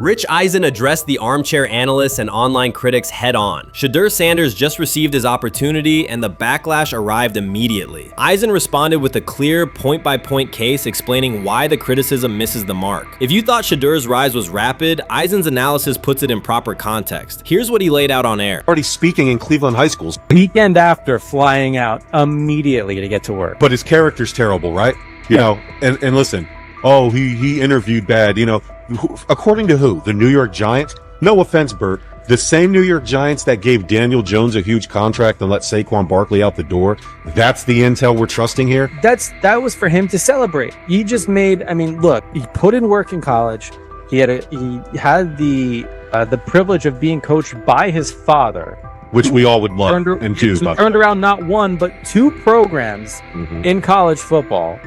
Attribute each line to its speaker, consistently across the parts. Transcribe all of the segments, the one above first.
Speaker 1: Rich Eisen addressed the armchair analysts and online critics head-on. Shedeur Sanders just received his opportunity, and the backlash arrived immediately. Eisen responded with a clear, point-by-point case explaining why the criticism misses the mark. If you thought Shedeur's rise was rapid, Eisen's analysis puts it in proper context. Here's what he laid out on air.
Speaker 2: Already speaking in Cleveland high schools.
Speaker 3: Weekend after, flying out immediately to get to work.
Speaker 2: But his character's terrible, right? You know, and listen, oh, he interviewed bad, you know. According to who? The New York Giants? No offense, Bert. The same New York Giants that gave Daniel Jones a huge contract and let Saquon Barkley out the door. That's the intel we're trusting here?
Speaker 3: That was for him to celebrate. He just made, I mean, look, he put in work in college. He had the privilege of being coached by his father.
Speaker 2: Which we all would love and do.
Speaker 3: Turned around not one, but two programs in college football.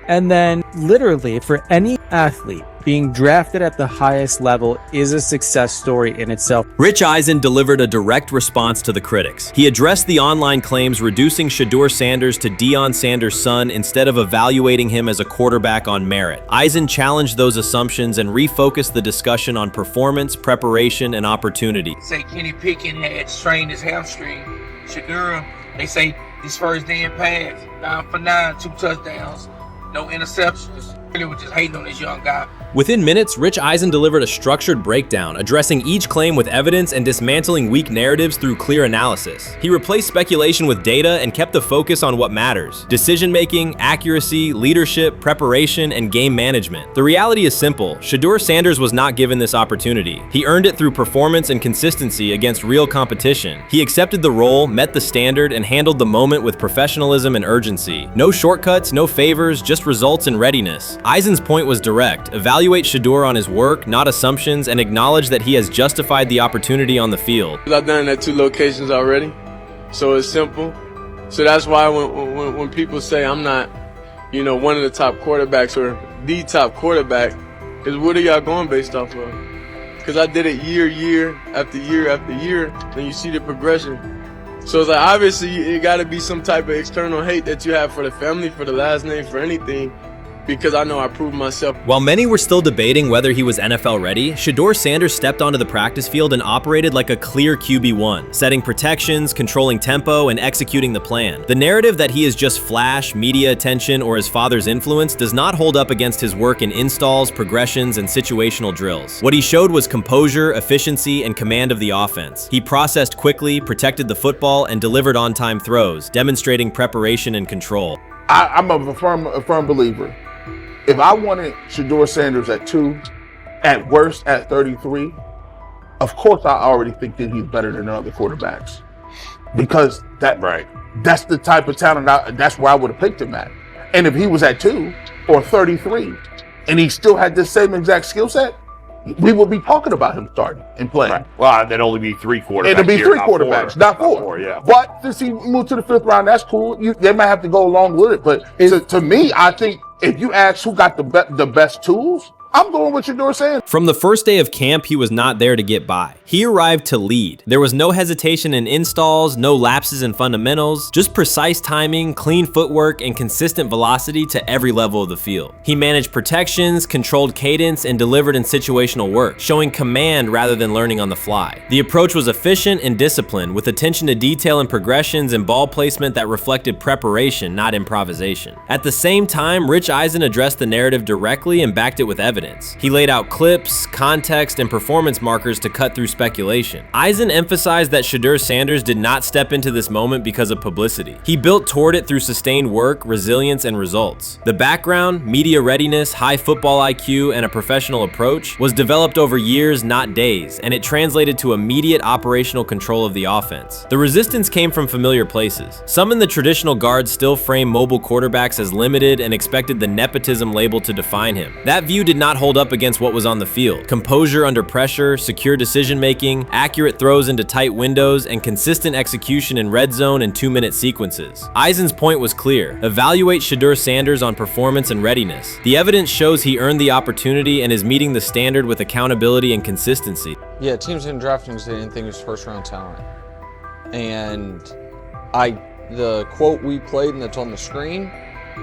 Speaker 3: And then literally for any athlete, being drafted at the highest level is a success story in itself.
Speaker 1: Rich Eisen delivered a direct response to the critics. He addressed the online claims reducing Shedeur Sanders to Deion Sanders' son instead of evaluating him as a quarterback on merit. Eisen challenged those assumptions and refocused the discussion on performance, preparation, and opportunity.
Speaker 4: Say Kenny Pickett had strained his hamstring. Shedeur, they say his first day in pass, 9 for 9, 2 touchdowns, no interceptions. They were just hating on this young guy.
Speaker 1: Within minutes, Rich Eisen delivered a structured breakdown, addressing each claim with evidence and dismantling weak narratives through clear analysis. He replaced speculation with data and kept the focus on what matters: decision-making, accuracy, leadership, preparation, and game management. The reality is simple. Shedeur Sanders was not given this opportunity. He earned it through performance and consistency against real competition. He accepted the role, met the standard, and handled the moment with professionalism and urgency. No shortcuts, no favors, just results and readiness. Eisen's point was direct. Evaluate Shedeur on his work, not assumptions, and acknowledge that he has justified the opportunity on the field.
Speaker 5: I've done it at 2 locations already, so it's simple. So that's why when people say I'm not, you know, one of the top quarterbacks or the top quarterback, is what are y'all going based off of? Because I did it year after year after year, and you see the progression. So it's like, obviously it got to be some type of external hate that you have for the family, for the last name, for anything, because I know I proved myself.
Speaker 1: While many were still debating whether he was NFL ready, Shedeur Sanders stepped onto the practice field and operated like a clear QB1, setting protections, controlling tempo, and executing the plan. The narrative that he is just flash, media attention, or his father's influence does not hold up against his work in installs, progressions, and situational drills. What he showed was composure, efficiency, and command of the offense. He processed quickly, protected the football, and delivered on-time throws, demonstrating preparation and control.
Speaker 6: I'm a firm believer. If I wanted Shedeur Sanders at 2, at worst at 33, of course I already think that he's better than other quarterbacks. Because that's the type of talent, that's where I would have picked him at. And if he was at 2 or 33, and he still had the same exact skill set, we would be talking about him starting and playing.
Speaker 7: Right. Well, there'd only be 3 quarterbacks.
Speaker 6: It'd be 3 quarterbacks, not 4.
Speaker 7: Not 4, yeah.
Speaker 6: But since he moved to the 5th round, that's cool. They might have to go along with it. But to me, I think if you ask who got the best tools, I'm going with Shedeur Sanders.
Speaker 1: From the first day of camp, he was not there to get by. He arrived to lead. There was no hesitation in installs, no lapses in fundamentals, just precise timing, clean footwork, and consistent velocity to every level of the field. He managed protections, controlled cadence, and delivered in situational work, showing command rather than learning on the fly. The approach was efficient and disciplined, with attention to detail and progressions and ball placement that reflected preparation, not improvisation. At the same time, Rich Eisen addressed the narrative directly and backed it with evidence. He laid out clips, context, and performance markers to cut through speculation. Eisen emphasized that Shedeur Sanders did not step into this moment because of publicity. He built toward it through sustained work, resilience, and results. The background, media readiness, high football IQ, and a professional approach was developed over years, not days, and it translated to immediate operational control of the offense. The resistance came from familiar places. Some in the traditional guard still framed mobile quarterbacks as limited and expected the nepotism label to define him. That view did not hold up against what was on the field: composure under pressure, secure decision-making, accurate throws into tight windows, and consistent execution in red zone and 2-minute sequences. Eisen's point was clear: evaluate Shedeur Sanders on performance and readiness. The evidence shows he earned the opportunity and is meeting the standard with accountability and consistency.
Speaker 8: Yeah, teams didn't draft him because they didn't think he was first-round talent. And the quote we played and that's on the screen,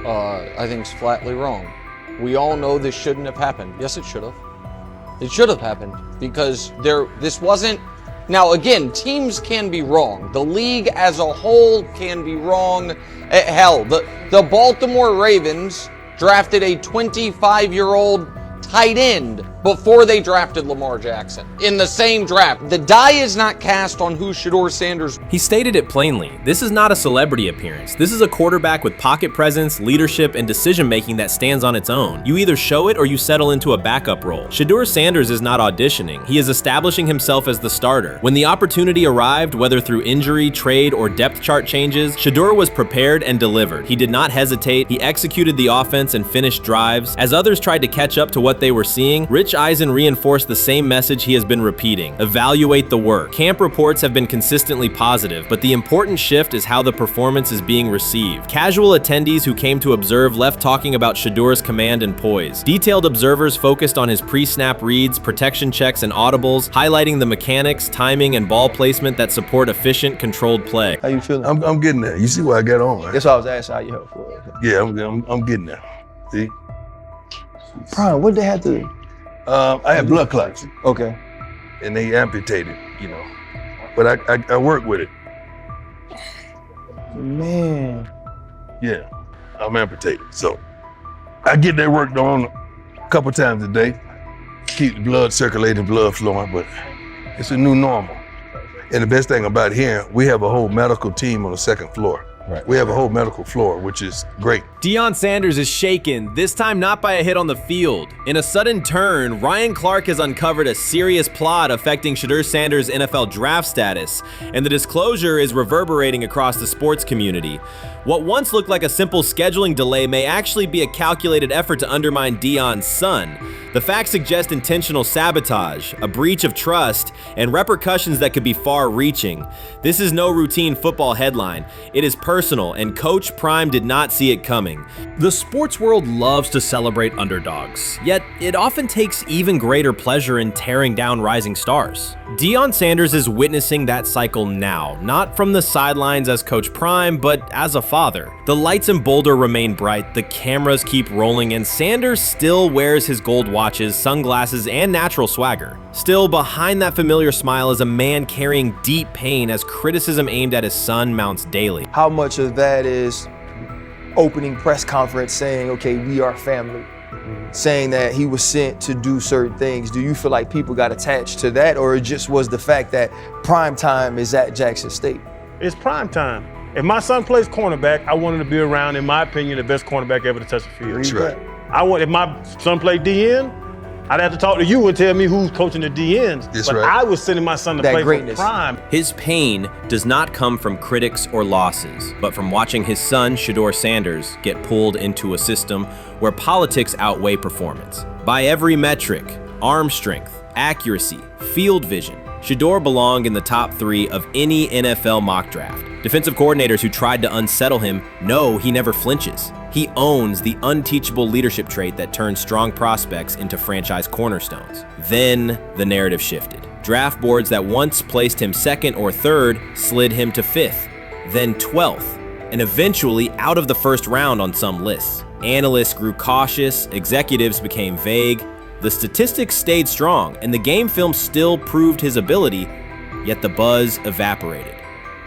Speaker 8: I think is flatly wrong. We all know this shouldn't have happened. Yes, it should have. It should have happened because this wasn't. Now, again, teams can be wrong. The league as a whole can be wrong. Hell, the Baltimore Ravens drafted a 25-year-old tight end before they drafted Lamar Jackson in the same draft. The die is not cast on who Shedeur Sanders.
Speaker 1: He stated it plainly. This is not a celebrity appearance. This is a quarterback with pocket presence, leadership, and decision-making that stands on its own. You either show it or you settle into a backup role. Shedeur Sanders is not auditioning. He is establishing himself as the starter. When the opportunity arrived, whether through injury, trade, or depth chart changes, Shedeur was prepared and delivered. He did not hesitate. He executed the offense and finished drives. As others tried to catch up to what they were seeing, Rich Eisen reinforced the same message he has been repeating: evaluate the work. Camp reports have been consistently positive, but the important shift is how the performance is being received. Casual attendees who came to observe left talking about Shedeur's command and poise. Detailed observers focused on his pre-snap reads, protection checks, and audibles, highlighting the mechanics, timing, and ball placement that support efficient, controlled play.
Speaker 9: How you feeling?
Speaker 10: I'm getting there. You see what I got on, right?
Speaker 9: That's why I was asking how you help for it.
Speaker 10: Yeah, I'm getting there. See?
Speaker 9: Prime, what did they have to do?
Speaker 10: I had blood clots.
Speaker 9: Okay.
Speaker 10: And they amputated, you know. But I work with it.
Speaker 9: Man.
Speaker 10: Yeah, I'm amputated. So I get that work done a couple times a day. Keep the blood circulating, blood flowing, but it's a new normal. And the best thing about here, we have a whole medical team on the second floor. Right. We have a whole medical floor, which is great.
Speaker 1: Deion Sanders is shaken, this time not by a hit on the field. In a sudden turn, Ryan Clark has uncovered a serious plot affecting Shedeur Sanders' NFL draft status, and the disclosure is reverberating across the sports community. What once looked like a simple scheduling delay may actually be a calculated effort to undermine Deion's son. The facts suggest intentional sabotage, a breach of trust, and repercussions that could be far-reaching. This is no routine football headline. It is personal, and Coach Prime did not see it coming. The sports world loves to celebrate underdogs, yet it often takes even greater pleasure in tearing down rising stars. Deion Sanders is witnessing that cycle now, not from the sidelines as Coach Prime, but as a father. The lights in Boulder remain bright, the cameras keep rolling, and Sanders still wears his gold watches, sunglasses, and natural swagger. Still, behind that familiar smile is a man carrying deep pain as criticism aimed at his son mounts daily.
Speaker 9: How much of that is opening press conference saying, okay, we are family, saying that he was sent to do certain things? Do you feel like people got attached to that, or it just was the fact that prime time is at Jackson State?
Speaker 11: It's prime time. If my son plays cornerback, I want him to be around, in my opinion, the best cornerback ever to touch the field.
Speaker 10: That's right.
Speaker 11: If my son played DN, I'd have to talk to you and tell me who's coaching the DNs.
Speaker 10: That's
Speaker 11: but
Speaker 10: right.
Speaker 11: I was sending my son to play for prime.
Speaker 1: His pain does not come from critics or losses, but from watching his son, Shedeur Sanders, get pulled into a system where politics outweigh performance. By every metric, arm strength, accuracy, field vision, Shedeur belonged in the top 3 of any NFL mock draft. Defensive coordinators who tried to unsettle him know he never flinches. He owns the unteachable leadership trait that turns strong prospects into franchise cornerstones. Then the narrative shifted. Draft boards that once placed him 2nd or 3rd slid him to 5th, then 12th, and eventually out of the 1st round on some lists. Analysts grew cautious, executives became vague. The statistics stayed strong, and the game film still proved his ability, yet the buzz evaporated.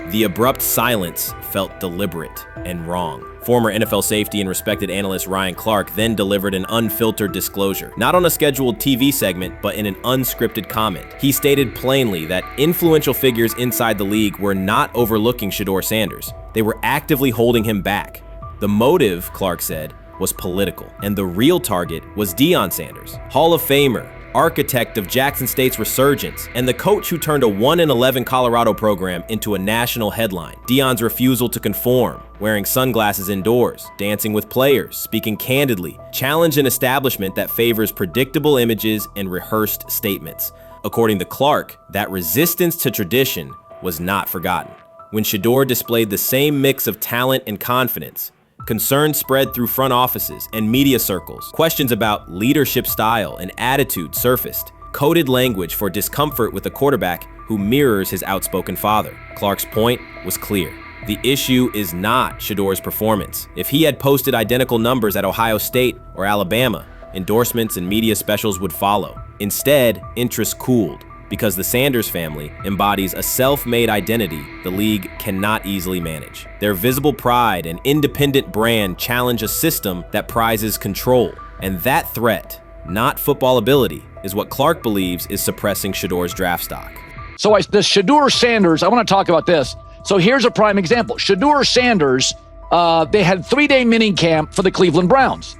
Speaker 1: The abrupt silence felt deliberate and wrong. Former NFL safety and respected analyst Ryan Clark then delivered an unfiltered disclosure, not on a scheduled TV segment, but in an unscripted comment. He stated plainly that influential figures inside the league were not overlooking Shedeur Sanders. They were actively holding him back. The motive, Clark said, was political, and the real target was Deion Sanders, Hall of Famer, architect of Jackson State's resurgence, and the coach who turned a 1-11 Colorado program into a national headline. Deion's refusal to conform, wearing sunglasses indoors, dancing with players, speaking candidly, challenged an establishment that favors predictable images and rehearsed statements. According to Clark, that resistance to tradition was not forgotten. When Shedeur displayed the same mix of talent and confidence, concern spread through front offices and media circles. Questions about leadership style and attitude surfaced. Coded language for discomfort with a quarterback who mirrors his outspoken father. Clark's point was clear. The issue is not Shedeur's performance. If he had posted identical numbers at Ohio State or Alabama, endorsements and media specials would follow. Instead, interest cooled, because the Sanders family embodies a self-made identity the league cannot easily manage. Their visible pride and independent brand challenge a system that prizes control. And that threat, not football ability, is what Clark believes is suppressing Shedeur's draft stock.
Speaker 12: So the Shedeur Sanders, I want to talk about this. So here's a prime example. Shedeur Sanders, they had 3-day mini camp for the Cleveland Browns.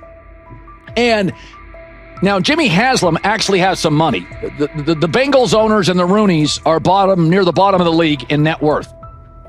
Speaker 12: And now, Jimmy Haslam actually has some money. The Bengals owners and the Rooneys are near the bottom of the league in net worth.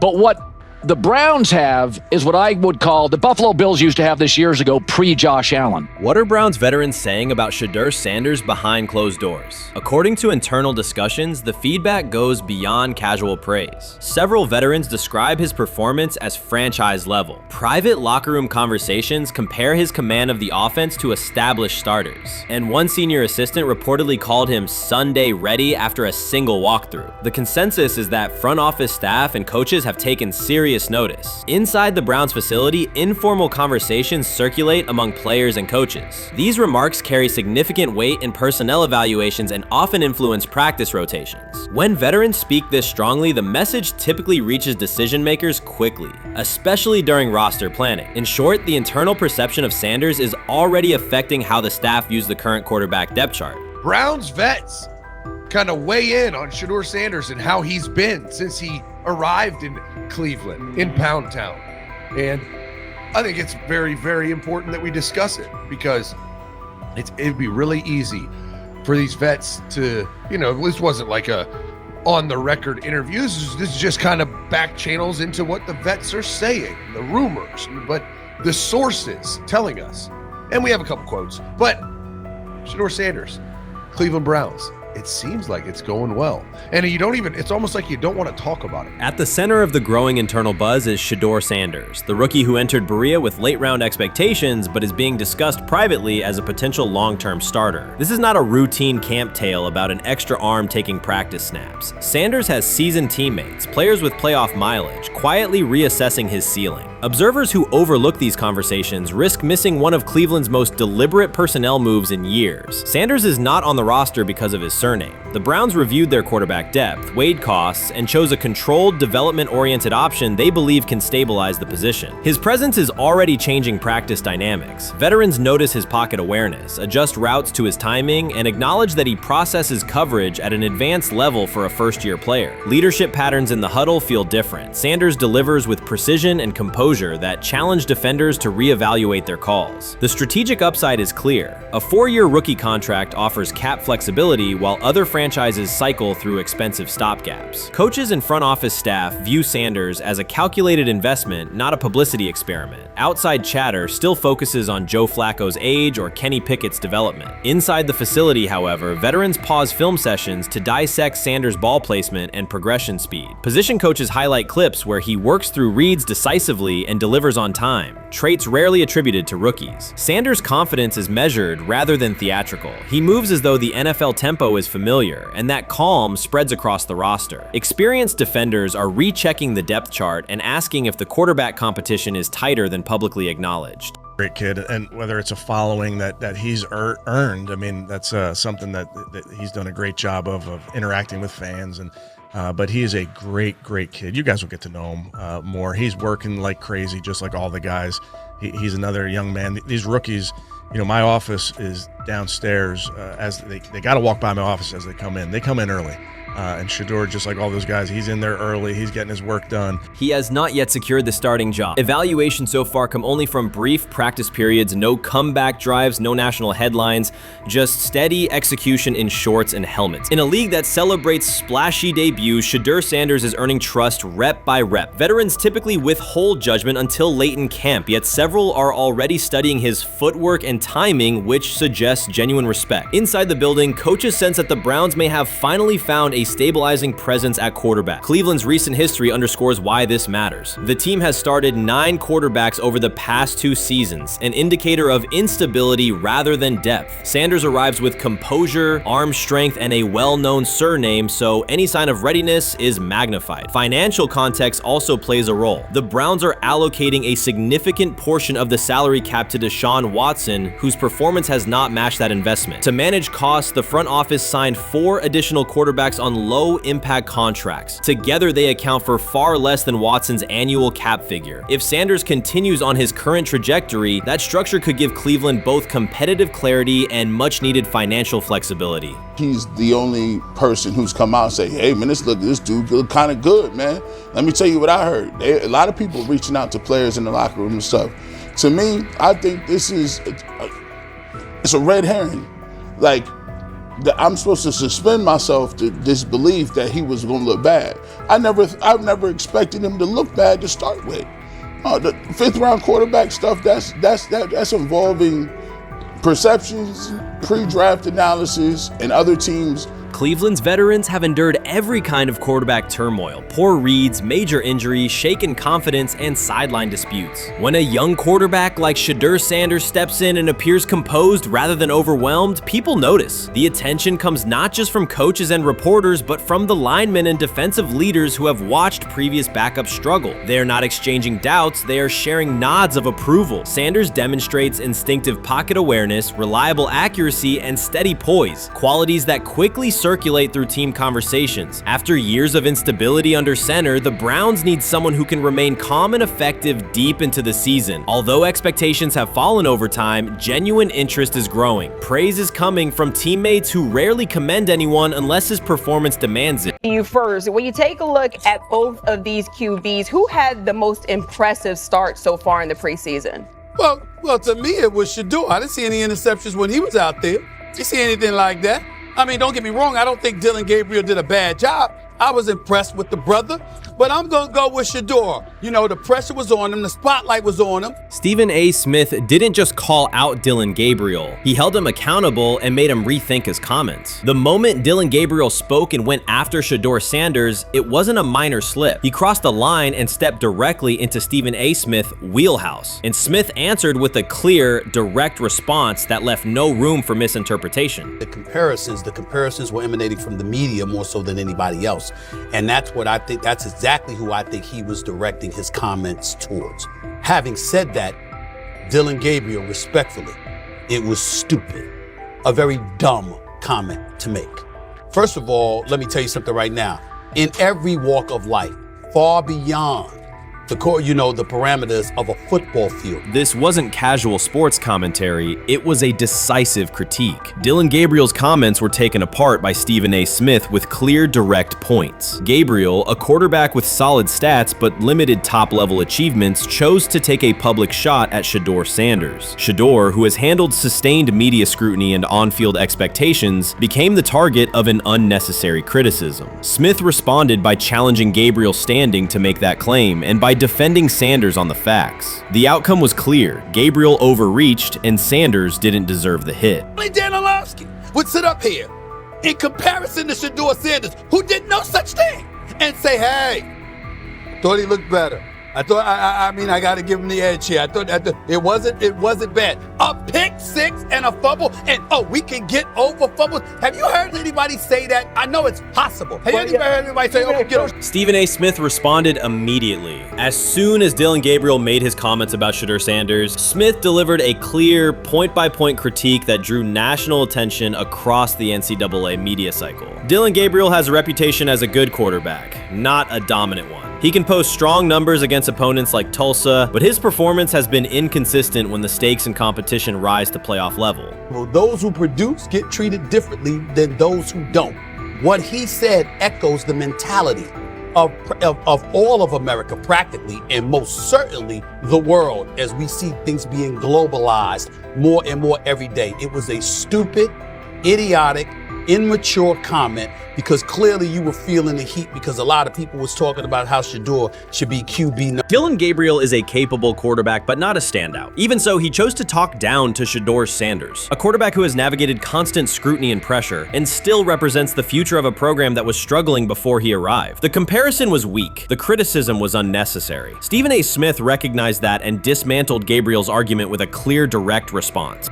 Speaker 12: But what the Browns have is what I would call the Buffalo Bills used to have this years ago, pre-Josh Allen.
Speaker 1: What are Browns veterans saying about Shedeur Sanders behind closed doors? According to internal discussions, the feedback goes beyond casual praise. Several veterans describe his performance as franchise level. Private locker room conversations compare his command of the offense to established starters. And one senior assistant reportedly called him Sunday ready after a single walkthrough. The consensus is that front office staff and coaches have taken serious notice. Inside the Browns facility, informal conversations circulate among players and coaches. These remarks carry significant weight in personnel evaluations and often influence practice rotations. When veterans speak this strongly, the message typically reaches decision makers quickly, especially during roster planning. In short, the internal perception of Sanders is already affecting how the staff views the current quarterback depth chart.
Speaker 13: Browns vets kind of weigh in on Shedeur Sanders and how he's been since he arrived in Cleveland, in Pound Town. And I think it's very, very important that we discuss it, because it'd be really easy for these vets to, this wasn't like a on the record interview. This is just kind of back channels into what the vets are saying, the rumors, but the sources telling us. And we have a couple quotes, but Shedeur Sanders, Cleveland Browns, it seems like it's going well. And it's almost like you don't want to talk about it.
Speaker 1: At the center of the growing internal buzz is Shedeur Sanders, the rookie who entered Berea with late-round expectations but is being discussed privately as a potential long-term starter. This is not a routine camp tale about an extra arm taking practice snaps. Sanders has seasoned teammates, players with playoff mileage, quietly reassessing his ceiling. Observers who overlook these conversations risk missing one of Cleveland's most deliberate personnel moves in years. Sanders is not on the roster because of his surname. The Browns reviewed their quarterback depth, weighed costs, and chose a controlled, development-oriented option they believe can stabilize the position. His presence is already changing practice dynamics. Veterans notice his pocket awareness, adjust routes to his timing, and acknowledge that he processes coverage at an advanced level for a first-year player. Leadership patterns in the huddle feel different. Sanders delivers with precision and composure that challenge defenders to reevaluate their calls. The strategic upside is clear. A 4-year rookie contract offers cap flexibility while other franchises cycle through expensive stopgaps. Coaches and front office staff view Sanders as a calculated investment, not a publicity experiment. Outside chatter still focuses on Joe Flacco's age or Kenny Pickett's development. Inside the facility, however, veterans pause film sessions to dissect Sanders' ball placement and progression speed. Position coaches highlight clips where he works through reads decisively and delivers on time, traits rarely attributed to rookies. Sanders' confidence is measured rather than theatrical. He moves as though the NFL tempo is familiar, and that calm spreads across the roster. Experienced defenders are rechecking the depth chart and asking if the quarterback competition is tighter than publicly acknowledged.
Speaker 14: Great kid, and whether it's a following that he's earned, I mean, that's something that he's done a great job of interacting with fans. And but he is a great kid. You guys will get to know him more. He's working like crazy, just like all the guys. He's another young man. These rookies, my office is downstairs. As they got to walk by my office as they come in. They come in early. And Shedeur, just like all those guys, he's in there early. He's getting his work done.
Speaker 1: He has not yet secured the starting job. Evaluations so far come only from brief practice periods, no comeback drives, no national headlines, just steady execution in shorts and helmets. In a league that celebrates splashy debuts, Shedeur Sanders is earning trust rep by rep. Veterans typically withhold judgment until late in camp, yet several are already studying his footwork and timing, which suggests genuine respect. Inside the building, coaches sense that the Browns may have finally found a stabilizing presence at quarterback. Cleveland's recent history underscores why this matters. The team has started 9 quarterbacks over the past 2 seasons, an indicator of instability rather than depth. Sanders arrives with composure, arm strength, and a well-known surname, so any sign of readiness is magnified. Financial context also plays a role. The Browns are allocating a significant portion of the salary cap to Deshaun Watson, whose performance has not matched that investment. To manage costs, the front office signed 4 additional quarterbacks on low-impact contracts. Together, they account for far less than Watson's annual cap figure. If Sanders continues on his current trajectory, that structure could give Cleveland both competitive clarity and much-needed financial flexibility.
Speaker 6: He's the only person who's come out and say, hey, man, this dude look kind of good, man. Let me tell you what I heard. A lot of people reaching out to players in the locker room and stuff. To me, I think this is it's a red herring. Like, I'm supposed to suspend myself to disbelief that he was going to look bad. I've never expected him to look bad to start with. The 5th round quarterback stuff, that's involving perceptions, pre-draft analysis, and other teams.
Speaker 1: Cleveland's veterans have endured every kind of quarterback turmoil: poor reads, major injuries, shaken confidence, and sideline disputes. When a young quarterback like Shedeur Sanders steps in and appears composed rather than overwhelmed, people notice. The attention comes not just from coaches and reporters, but from the linemen and defensive leaders who have watched previous backups struggle. They are not exchanging doubts, they are sharing nods of approval. Sanders demonstrates instinctive pocket awareness, reliable accuracy, and steady poise, qualities that quickly circulate through team conversations. After years of instability under center, the Browns need someone who can remain calm and effective deep into the season. Although expectations have fallen over time, genuine interest is growing. Praise is coming from teammates who rarely commend anyone unless his performance demands it.
Speaker 15: You first, when you take a look at both of these QBs, who had the most impressive start so far in the preseason?
Speaker 16: Well, to me, it was Shedeur. I didn't see any interceptions when he was out there. Didn't see anything like that. I mean, don't get me wrong, I don't think Dillon Gabriel did a bad job. I was impressed with the brother, but I'm going to go with Shedeur. You know, the pressure was on him, the spotlight was on him.
Speaker 1: Stephen A. Smith didn't just call out Dillon Gabriel. He held him accountable and made him rethink his comments. The moment Dillon Gabriel spoke and went after Shedeur Sanders, it wasn't a minor slip. He crossed the line and stepped directly into Stephen A. Smith's wheelhouse. And Smith answered with a clear, direct response that left no room for misinterpretation.
Speaker 17: The comparisons were emanating from the media more so than anybody else. And that's what I think, that's exactly who I think he was directing his comments towards. Having said that, Dillon Gabriel, respectfully, it was stupid. A very dumb comment to make. First of all, let me tell you something right now. In every walk of life, far beyond the parameters of a football field.
Speaker 1: This wasn't casual sports commentary, it was a decisive critique. Dillon Gabriel's comments were taken apart by Stephen A. Smith with clear, direct points. Gabriel, a quarterback with solid stats but limited top-level achievements, chose to take a public shot at Shedeur Sanders. Shedeur, who has handled sustained media scrutiny and on-field expectations, became the target of an unnecessary criticism. Smith responded by challenging Gabriel's standing to make that claim, and by defending Sanders on the facts. The outcome was clear. Gabriel overreached, and Sanders didn't deserve the hit.
Speaker 16: Dan Orlovsky would sit up here in comparison to Shedeur Sanders, who did no such thing, and say, hey, thought he looked better. I thought, I got to give him the edge here. I thought it wasn't bad. A pick six and a fumble, and we can get over fumbles. Have you heard anybody say that? I know it's possible. Have you ever heard anybody say, get over?
Speaker 1: Stephen A. Smith responded immediately. As soon as Dillon Gabriel made his comments about Shedeur Sanders, Smith delivered a clear, point-by-point critique that drew national attention across the NCAA media cycle. Dillon Gabriel has a reputation as a good quarterback, not a dominant one. He can post strong numbers against opponents like Tulsa, but his performance has been inconsistent when the stakes in competition rise to playoff level.
Speaker 17: Well, those who produce get treated differently than those who don't. What he said echoes the mentality of all of America practically, and most certainly the world, as we see things being globalized more and more every day. It was a stupid, idiotic, immature comment, because clearly you were feeling the heat because a lot of people was talking about how Shedeur should be QB.
Speaker 1: Dillon Gabriel is a capable quarterback, but not a standout. Even so, he chose to talk down to Shedeur Sanders, a quarterback who has navigated constant scrutiny and pressure and still represents the future of a program that was struggling before he arrived. The comparison was weak. The criticism was unnecessary. Stephen A. Smith recognized that and dismantled Gabriel's argument with a clear, direct response.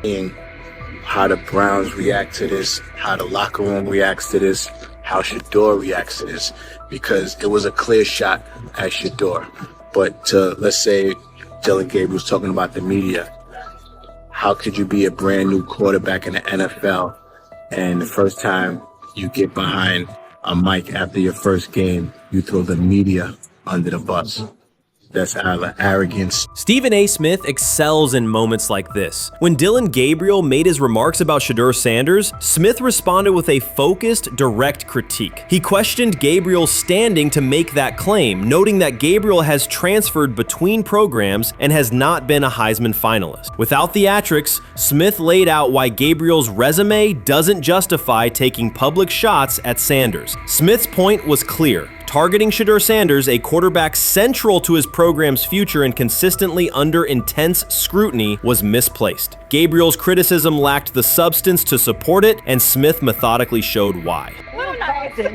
Speaker 18: How the Browns react to this, how the locker room reacts to this, how Shedeur reacts to this, because it was a clear shot at Shedeur. But let's say Dillon Gabriel's talking about the media. how could you be a brand new quarterback in the NFL and the first time you get behind a mic after your first game, you throw the media under the bus? That's arrogance.
Speaker 1: Stephen A. Smith excels in moments like this. When Dillon Gabriel made his remarks about Shedeur Sanders, Smith responded with a focused, direct critique. He questioned Gabriel's standing to make that claim, noting that Gabriel has transferred between programs and has not been a Heisman finalist. Without theatrics, Smith laid out why Gabriel's resume doesn't justify taking public shots at Sanders. Smith's point was clear. Targeting Shedeur Sanders, a quarterback central to his program's future and consistently under intense scrutiny, was misplaced. Gabriel's criticism lacked the substance to support it, and Smith methodically showed why.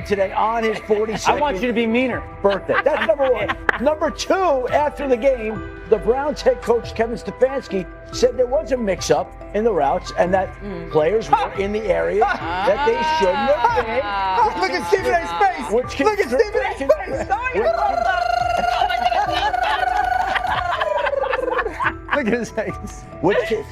Speaker 19: Today on his 42nd I want you to be meaner birthday. That's number one. Number two, after the game, the Browns head coach Kevin Stefanski said there was a mix-up in the routes and that players were in the area that they shouldn't have been.
Speaker 9: Look at Stephen A's face. Look at Stephen A's face. Look at his face.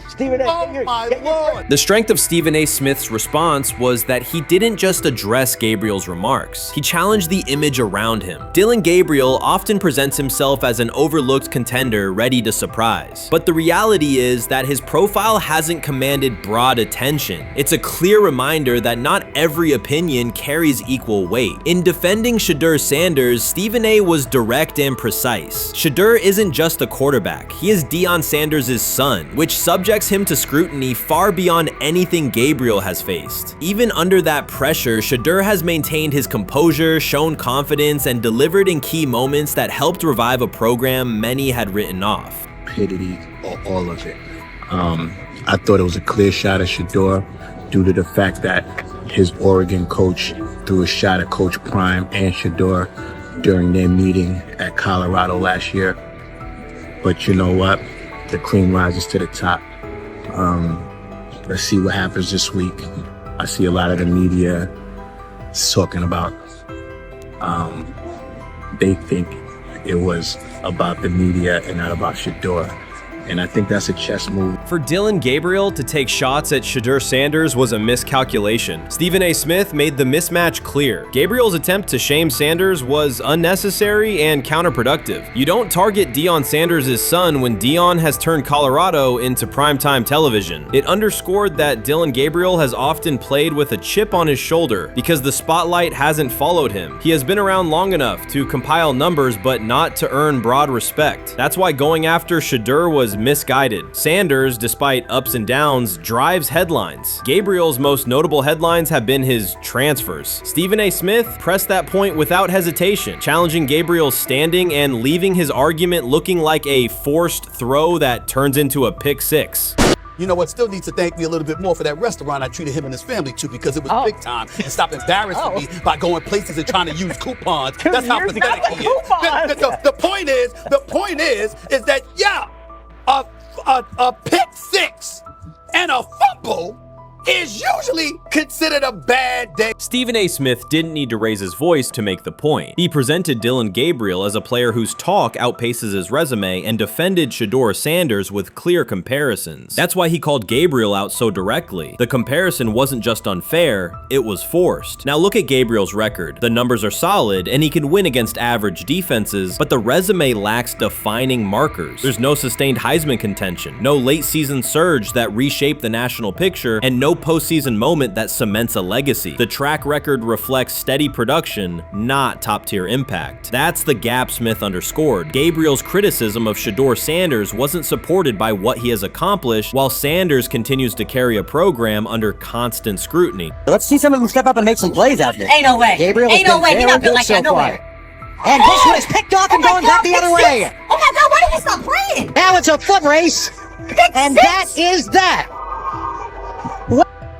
Speaker 19: Stephen A.
Speaker 9: Oh my Lord.
Speaker 1: The strength of Stephen A. Smith's response was that he didn't just address Gabriel's remarks. He challenged the image around him. Dillon Gabriel often presents himself as an overlooked contender ready to surprise. But the reality is that his profile hasn't commanded broad attention. It's a clear reminder that not every opinion carries equal weight. In defending Shedeur Sanders, Stephen A. was direct and precise. Shedeur isn't just a quarterback. He is Deion Sanders' son, which subjects him to scrutiny far beyond anything Gabriel has faced. Even under that pressure, Shedeur has maintained his composure, shown confidence, and delivered in key moments that helped revive a program many had written off.
Speaker 18: Stupidity, all of it. I thought it was a clear shot at Shedeur due to the fact that his Oregon coach threw a shot at Coach Prime and Shedeur during their meeting at Colorado last year. But you know what? The cream rises to the top. Let's see what happens this week. I see a lot of the media talking about they think it was about the media and not about Shedeur. And I think that's a chess move.
Speaker 1: For Dillon Gabriel to take shots at Shedeur Sanders was a miscalculation. Stephen A. Smith made the mismatch clear. Gabriel's attempt to shame Sanders was unnecessary and counterproductive. You don't target Deion Sanders' son when Deion has turned Colorado into primetime television. It underscored that Dillon Gabriel has often played with a chip on his shoulder because the spotlight hasn't followed him. He has been around long enough to compile numbers but not to earn broad respect. That's why going after Shedeur was misguided. Sanders, despite ups and downs, drives headlines. Gabriel's most notable headlines have been his transfers. Stephen A. Smith pressed that point without hesitation, challenging Gabriel's standing and leaving his argument looking like a forced throw that turns into a pick six.
Speaker 17: You know what? Still needs to thank me a little bit more for that restaurant I treated him and his family to because it was big time. And stop embarrassing me by going places and trying to use coupons. That's how pathetic he is. The point is that yeah, a pick six and a fumble is usually considered a bad day.
Speaker 1: Stephen A. Smith didn't need to raise his voice to make the point. He presented Dillon Gabriel as a player whose talk outpaces his resume and defended Shedeur Sanders with clear comparisons. That's why he called Gabriel out so directly. The comparison wasn't just unfair, it was forced. Now look at Gabriel's record. The numbers are solid and he can win against average defenses, but the resume lacks defining markers. There's no sustained Heisman contention, no late season surge that reshaped the national picture, and no postseason moment that cements a legacy. The track record reflects steady production, not top-tier impact. That's the gap Smith underscored. Gabriel's criticism of Shedeur Sanders wasn't supported by what he has accomplished, while Sanders continues to carry a program under constant scrutiny.
Speaker 20: Let's see some of them step up and make some plays out there.
Speaker 21: Ain't no way.
Speaker 20: Gabriel
Speaker 21: ain't no way. He's not built like that. No way.
Speaker 20: And this one is picked off and going back the other way.
Speaker 21: Oh my God, why did he stop playing?
Speaker 20: Now it's a foot race. And that is that.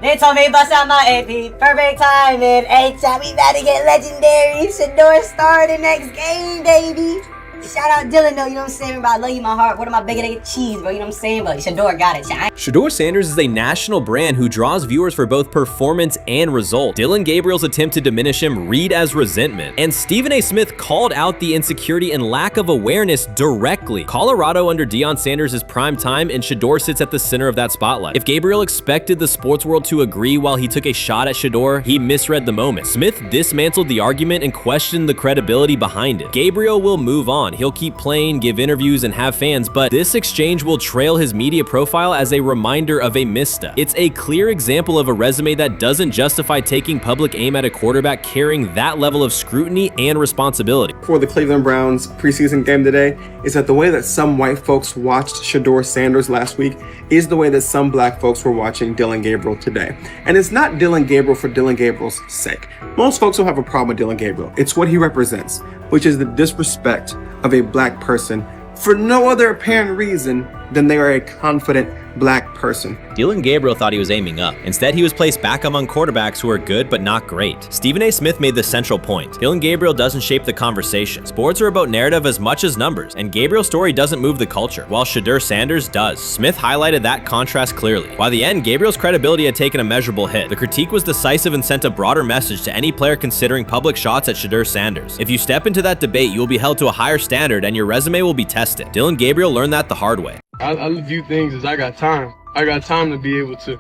Speaker 21: They told me bust out my AP, perfect timing. Hey, chat, we about to get legendary. Shedeur starting next game, baby. Shout out Dylan though, you know what I'm saying? Bro, I love you, my heart. What am I bigger than cheese, bro? You know what I'm saying? But Shedeur got it.
Speaker 1: Shedeur Sanders is a national brand who draws viewers for both performance and result. Dylan Gabriel's attempt to diminish him read as resentment. And Stephen A. Smith called out the insecurity and lack of awareness directly. Colorado under Deion Sanders is prime time, and Shedeur sits at the center of that spotlight. If Gabriel expected the sports world to agree while he took a shot at Shedeur, he misread the moment. Smith dismantled the argument and questioned the credibility behind it. Gabriel will move on. He'll keep playing, give interviews, and have fans, but this exchange will trail his media profile as a reminder of a misstep. It's a clear example of a resume that doesn't justify taking public aim at a quarterback carrying that level of scrutiny and responsibility.
Speaker 2: For the Cleveland Browns preseason game today is that the way that some white folks watched Shedeur Sanders last week is the way that some black folks were watching Dylan Gabriel today. And it's not Dylan Gabriel for Dylan Gabriel's sake. Most folks don't have a problem with Dylan Gabriel. It's what he represents, which is the disrespect of a black person for no other apparent reason than they are a confident black person.
Speaker 1: Dylan Gabriel thought he was aiming up. Instead, he was placed back among quarterbacks who are good but not great. Stephen A. Smith made the central point. Dylan Gabriel doesn't shape the conversation. Sports are about narrative as much as numbers, and Gabriel's story doesn't move the culture, while Shedeur Sanders does. Smith highlighted that contrast clearly. By the end, Gabriel's credibility had taken a measurable hit. The critique was decisive and sent a broader message to any player considering public shots at Shedeur Sanders. If you step into that debate, you will be held to a higher standard and your resume will be tested. Dylan Gabriel learned that the hard way.
Speaker 5: I view things as I got time. I got time to be able to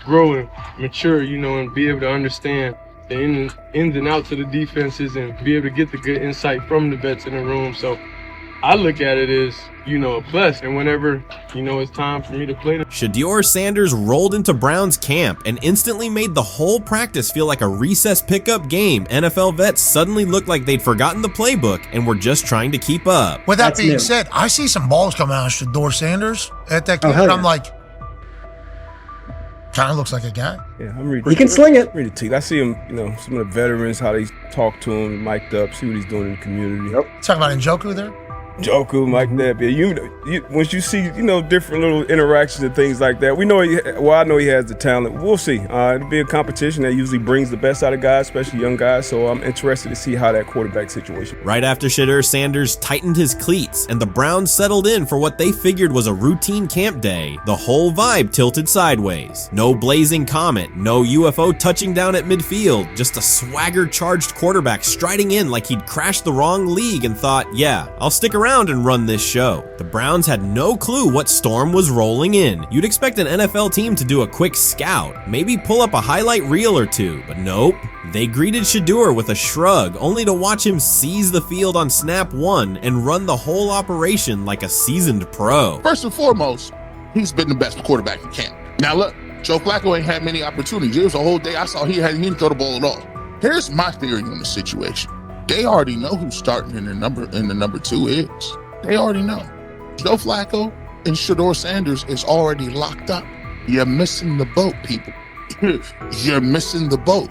Speaker 5: grow and mature, and be able to understand the ins and outs of the defenses and be able to get the good insight from the vets in the room. So I look at it as, a plus. And whenever, it's time for me to play.
Speaker 22: Shedeur Sanders rolled into Browns camp and instantly made the whole practice feel like a recess pickup game. NFL vets suddenly looked like they'd forgotten the playbook and were just trying to keep up.
Speaker 23: With that being said, I see some balls coming out of Shedeur Sanders at that camp, and I'm like, kind of looks like a guy.
Speaker 24: Yeah, I'm reading.
Speaker 23: He can sling it.
Speaker 24: Ready to I see him, some of the veterans, how they talk to him, mic'd up, see what he's doing in the community.
Speaker 23: Talking about Njoku there?
Speaker 24: Njoku, Mike Knapp. Yeah, once you see, different little interactions and things like that, I know he has the talent. We'll see. It'll be a competition that usually brings the best out of guys, especially young guys. So I'm interested to see how that quarterback situation.
Speaker 22: Right after Shedeur Sanders tightened his cleats and the Browns settled in for what they figured was a routine camp day, the whole vibe tilted sideways. No blazing comet, no UFO touching down at midfield, just a swagger-charged quarterback striding in like he'd crashed the wrong league and thought, yeah, I'll stick around and run this show. The Browns had no clue what storm was rolling in. You'd expect an NFL team to do a quick scout, maybe pull up a highlight reel or two, but nope. They greeted Shedeur with a shrug, only to watch him seize the field on snap one and run the whole operation like a seasoned pro.
Speaker 6: First and foremost, he's been the best quarterback in camp. Now look, Joe Flacco ain't had many opportunities. There was a whole day I saw he didn't throw the ball at all. Here's my theory on the situation. They already know who's starting in the number 2 is. They already know. Joe Flacco and Shedeur Sanders is already locked up. You're missing the boat, people. You're missing the boat.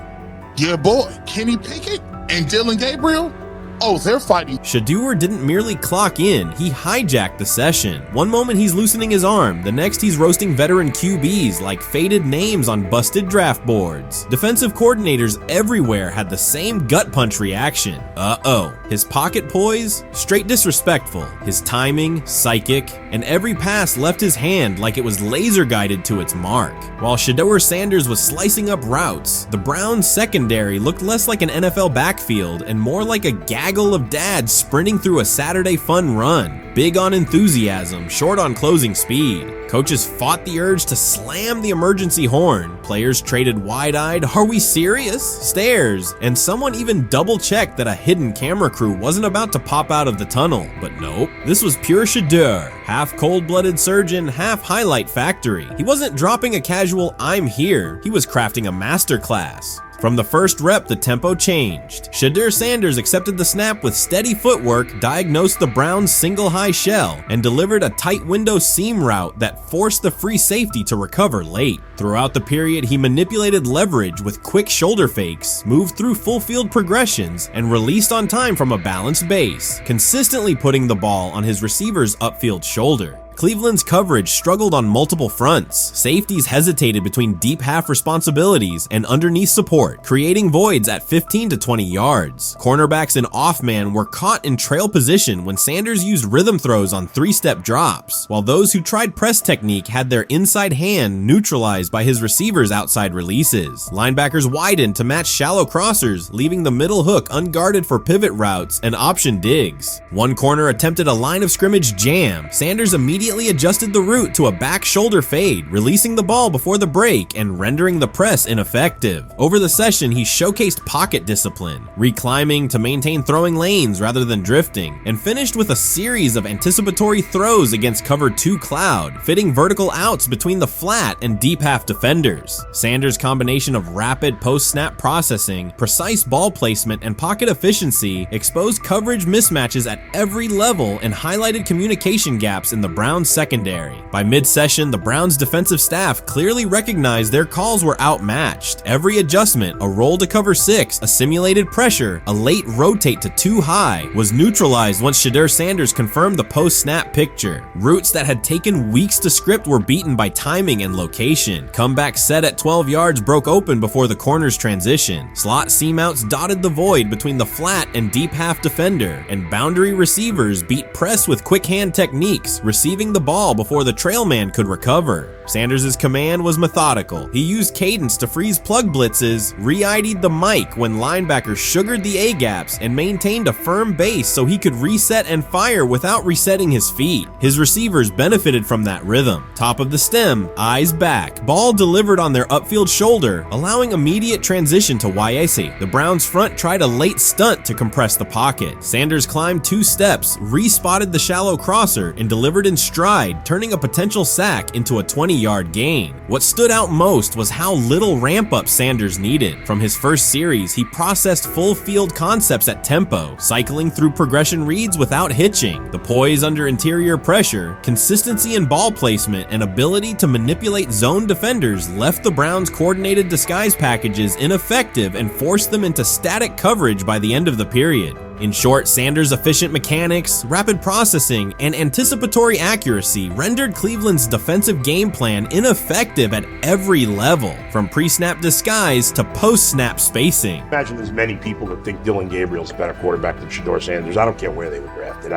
Speaker 6: Your boy, Kenny Pickett and Dylan Gabriel, oh, they're fighting.
Speaker 22: Shedeur didn't merely clock in, he hijacked the session. One moment he's loosening his arm, the next he's roasting veteran QBs like faded names on busted draft boards. Defensive coordinators everywhere had the same gut punch reaction. Uh-oh. His pocket poise? Straight disrespectful. His timing? Psychic. And every pass left his hand like it was laser guided to its mark. While Shedeur Sanders was slicing up routes, the Browns secondary looked less like an NFL backfield and more like a gaggle of dads sprinting through a Saturday fun run. Big on enthusiasm, short on closing speed. Coaches fought the urge to slam the emergency horn. Players traded wide-eyed, "Are we serious?" stares, and someone even double-checked that a hidden camera crew wasn't about to pop out of the tunnel. But nope, this was pure Shedeur. Half cold-blooded surgeon, half highlight factory. He wasn't dropping a casual "I'm here," he was crafting a masterclass. From the first rep, the tempo changed. Shedeur Sanders accepted the snap with steady footwork, diagnosed the Browns' single high shell, and delivered a tight window seam route that forced the free safety to recover late. Throughout the period, he manipulated leverage with quick shoulder fakes, moved through full field progressions, and released on time from a balanced base, consistently putting the ball on his receiver's upfield shoulder. Cleveland's coverage struggled on multiple fronts. Safeties hesitated between deep half responsibilities and underneath support, creating voids at 15 to 20 yards. Cornerbacks and off-man were caught in trail position when Sanders used rhythm throws on 3-step drops, while those who tried press technique had their inside hand neutralized by his receivers' outside releases. Linebackers widened to match shallow crossers, leaving the middle hook unguarded for pivot routes and option digs. One corner attempted a line of scrimmage jam. Sanders immediately adjusted the route to a back shoulder fade, releasing the ball before the break and rendering the press ineffective. Over the session, he showcased pocket discipline, reclimbing to maintain throwing lanes rather than drifting, and finished with a series of anticipatory throws against cover 2 cloud, fitting vertical outs between the flat and deep half defenders. Sanders' combination of rapid post-snap processing, precise ball placement, and pocket efficiency exposed coverage mismatches at every level and highlighted communication gaps in the Browns secondary. By mid-session, the Browns defensive staff clearly recognized their calls were outmatched. Every adjustment, a roll to cover 6, a simulated pressure, a late rotate to 2 high, was neutralized once Shedeur Sanders confirmed the post-snap picture. Routes that had taken weeks to script were beaten by timing and location. Comeback set at 12 yards broke open before the corner's transition. Slot seam outs dotted the void between the flat and deep half defender, and boundary receivers beat press with quick hand techniques, receiving the ball before the trail man could recover. Sanders' command was methodical. He used cadence to freeze plug blitzes, re-ID'd the mic when linebackers sugared the A-gaps, and maintained a firm base so he could reset and fire without resetting his feet. His receivers benefited from that rhythm. Top of the stem, eyes back, ball delivered on their upfield shoulder, allowing immediate transition to YAC. The Browns front tried a late stunt to compress the pocket. Sanders climbed 2 steps, re-spotted the shallow crosser, and delivered in stride, turning a potential sack into a 20-yard gain. What stood out most was how little ramp-up Sanders needed. From his first series, he processed full field concepts at tempo, cycling through progression reads without hitching. The poise under interior pressure, consistency in ball placement, and ability to manipulate zone defenders left the Browns' coordinated disguise packages ineffective and forced them into static coverage by the end of the period. In short, Sanders' efficient mechanics, rapid processing, and anticipatory accuracy rendered Cleveland's defensive game plan ineffective at every level, from pre-snap disguise to post-snap spacing.
Speaker 3: Imagine there's many people that think Dylan Gabriel's a better quarterback than Shedeur Sanders. I don't care where they were drafted.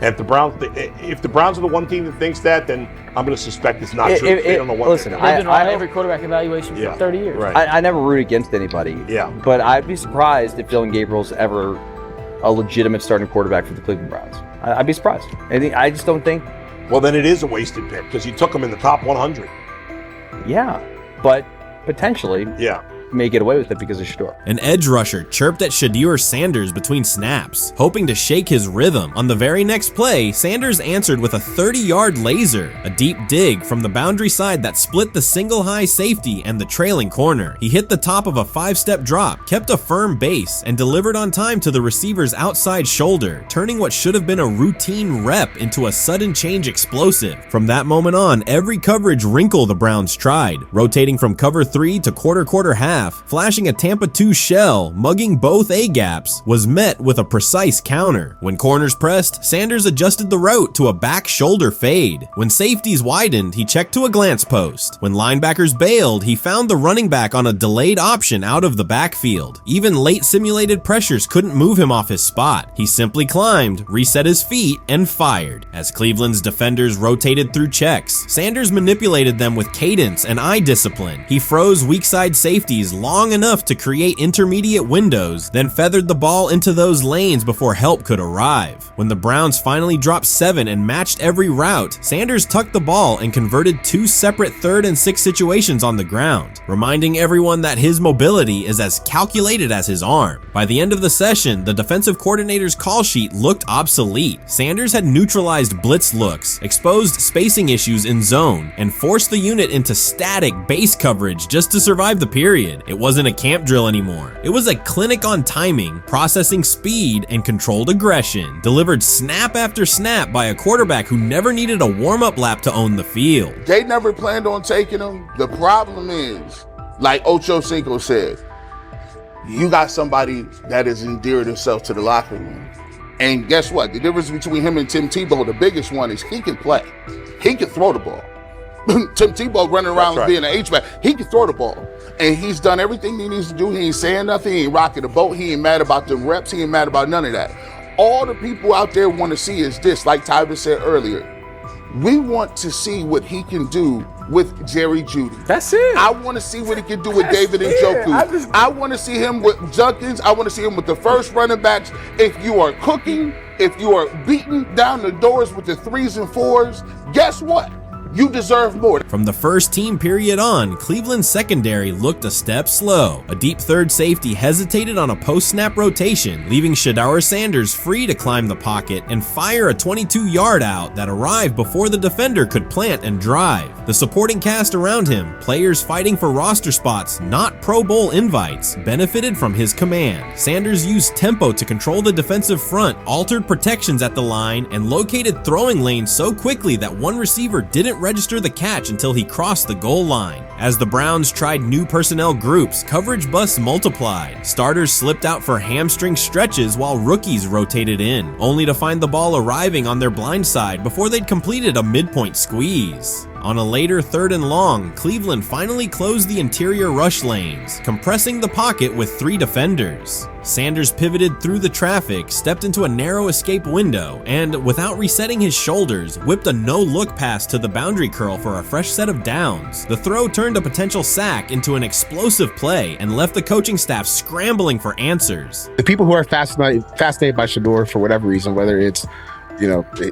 Speaker 3: If the Browns are the one team that thinks that, then I'm going to suspect it's not true. They don't know what
Speaker 4: listen, I've been on every quarterback evaluation for 30 years.
Speaker 3: Right.
Speaker 4: I never root against anybody.
Speaker 3: Yeah.
Speaker 4: But I'd be surprised if Dylan Gabriel's ever a legitimate starting quarterback for the Cleveland Browns. I'd be surprised. I just don't think.
Speaker 3: Well, then it is a wasted pick because you took him in the top 100.
Speaker 4: Yeah, but potentially.
Speaker 3: Yeah.
Speaker 4: May get away with it because of Shedeur.
Speaker 22: An edge rusher chirped at Shedeur Sanders between snaps, hoping to shake his rhythm. On the very next play, Sanders answered with a 30-yard laser, a deep dig from the boundary side that split the single high safety and the trailing corner. He hit the top of a 5-step drop, kept a firm base, and delivered on time to the receiver's outside shoulder, turning what should have been a routine rep into a sudden change explosive. From that moment on, every coverage wrinkle the Browns tried, rotating from cover 3 to quarter half, flashing a Tampa 2 shell, mugging both A-gaps, was met with a precise counter. When corners pressed, Sanders adjusted the route to a back shoulder fade. When safeties widened, he checked to a glance post. When linebackers bailed, he found the running back on a delayed option out of the backfield. Even late simulated pressures couldn't move him off his spot. He simply climbed, reset his feet, and fired. As Cleveland's defenders rotated through checks, Sanders manipulated them with cadence and eye discipline. He froze weak side safeties long enough to create intermediate windows, then feathered the ball into those lanes before help could arrive. When the Browns finally dropped 7 and matched every route, Sanders tucked the ball and converted 2 separate 3rd and 6 situations on the ground, reminding everyone that his mobility is as calculated as his arm. By the end of the session, the defensive coordinator's call sheet looked obsolete. Sanders had neutralized blitz looks, exposed spacing issues in zone, and forced the unit into static base coverage just to survive the period. It wasn't a camp drill anymore. It was a clinic on timing, processing speed, and controlled aggression, delivered snap after snap by a quarterback who never needed a warm-up lap to own the field.
Speaker 6: They never planned on taking him. The problem is, like Ocho Cinco said, you got somebody that has endeared himself to the locker room. And guess what? The difference between him and Tim Tebow, the biggest one, is he can play. He can throw the ball. Tim Tebow running around being an H-back. He can throw the ball. And he's done everything he needs to do. He ain't saying nothing. He ain't rocking the boat. He ain't mad about the reps. He ain't mad about none of that. All the people out there want to see is this, like Tyler said earlier. We want to see what he can do with Jerry Jeudy.
Speaker 2: That's it.
Speaker 6: I want to see what he can do with David Njoku. I want to see him with Junkins. I want to see him with the first running backs. If you are cooking, if you are beating down the doors with the 3s and 4s, guess what? You deserve more.
Speaker 22: From the first team period on, Cleveland's secondary looked a step slow. A deep third safety hesitated on a post-snap rotation, leaving Shedeur Sanders free to climb the pocket and fire a 22-yard out that arrived before the defender could plant and drive. The supporting cast around him, players fighting for roster spots, not Pro Bowl invites, benefited from his command. Sanders used tempo to control the defensive front, altered protections at the line, and located throwing lanes so quickly that one receiver didn't register the catch until he crossed the goal line. As the Browns tried new personnel groups, coverage busts multiplied. Starters slipped out for hamstring stretches while rookies rotated in, only to find the ball arriving on their blind side before they'd completed a midpoint squeeze. On a later 3rd and long, Cleveland finally closed the interior rush lanes, compressing the pocket with 3 defenders. Sanders pivoted through the traffic, stepped into a narrow escape window, and, without resetting his shoulders, whipped a no-look pass to the boundary curl for a fresh set of downs. The throw turned a potential sack into an explosive play and left the coaching staff scrambling for answers.
Speaker 7: The people who are fascinated by Shedeur for whatever reason, whether it's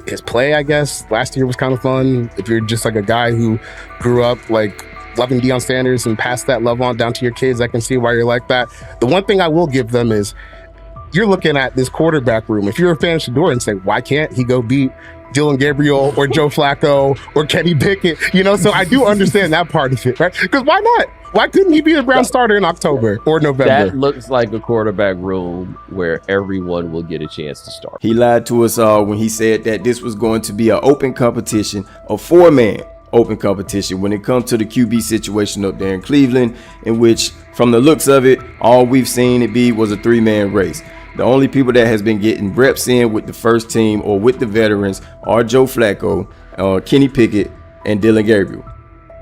Speaker 7: his play, I guess, last year was kind of fun. If you're just like a guy who grew up like loving Deion Sanders and passed that love on down to your kids, I can see why you're like that. The one thing I will give them is you're looking at this quarterback room. If you're a fan of Shedeur and say, why can't he go beat Dylan Gabriel or Joe Flacco or Kenny Pickett? So I do understand that part of it, right? Because why not? Why couldn't he be the Brown starter in October or November?
Speaker 8: That looks like a quarterback room where everyone will get a chance to start. He lied to us all when he said that this was going to be an open competition, a 4-man open competition when it comes to the QB situation up there in Cleveland, in which, from the looks of it, all we've seen it be was a 3-man race. The only people that has been getting reps in with the first team or with the veterans are Joe Flacco, Kenny Pickett, and Dylan Gabriel.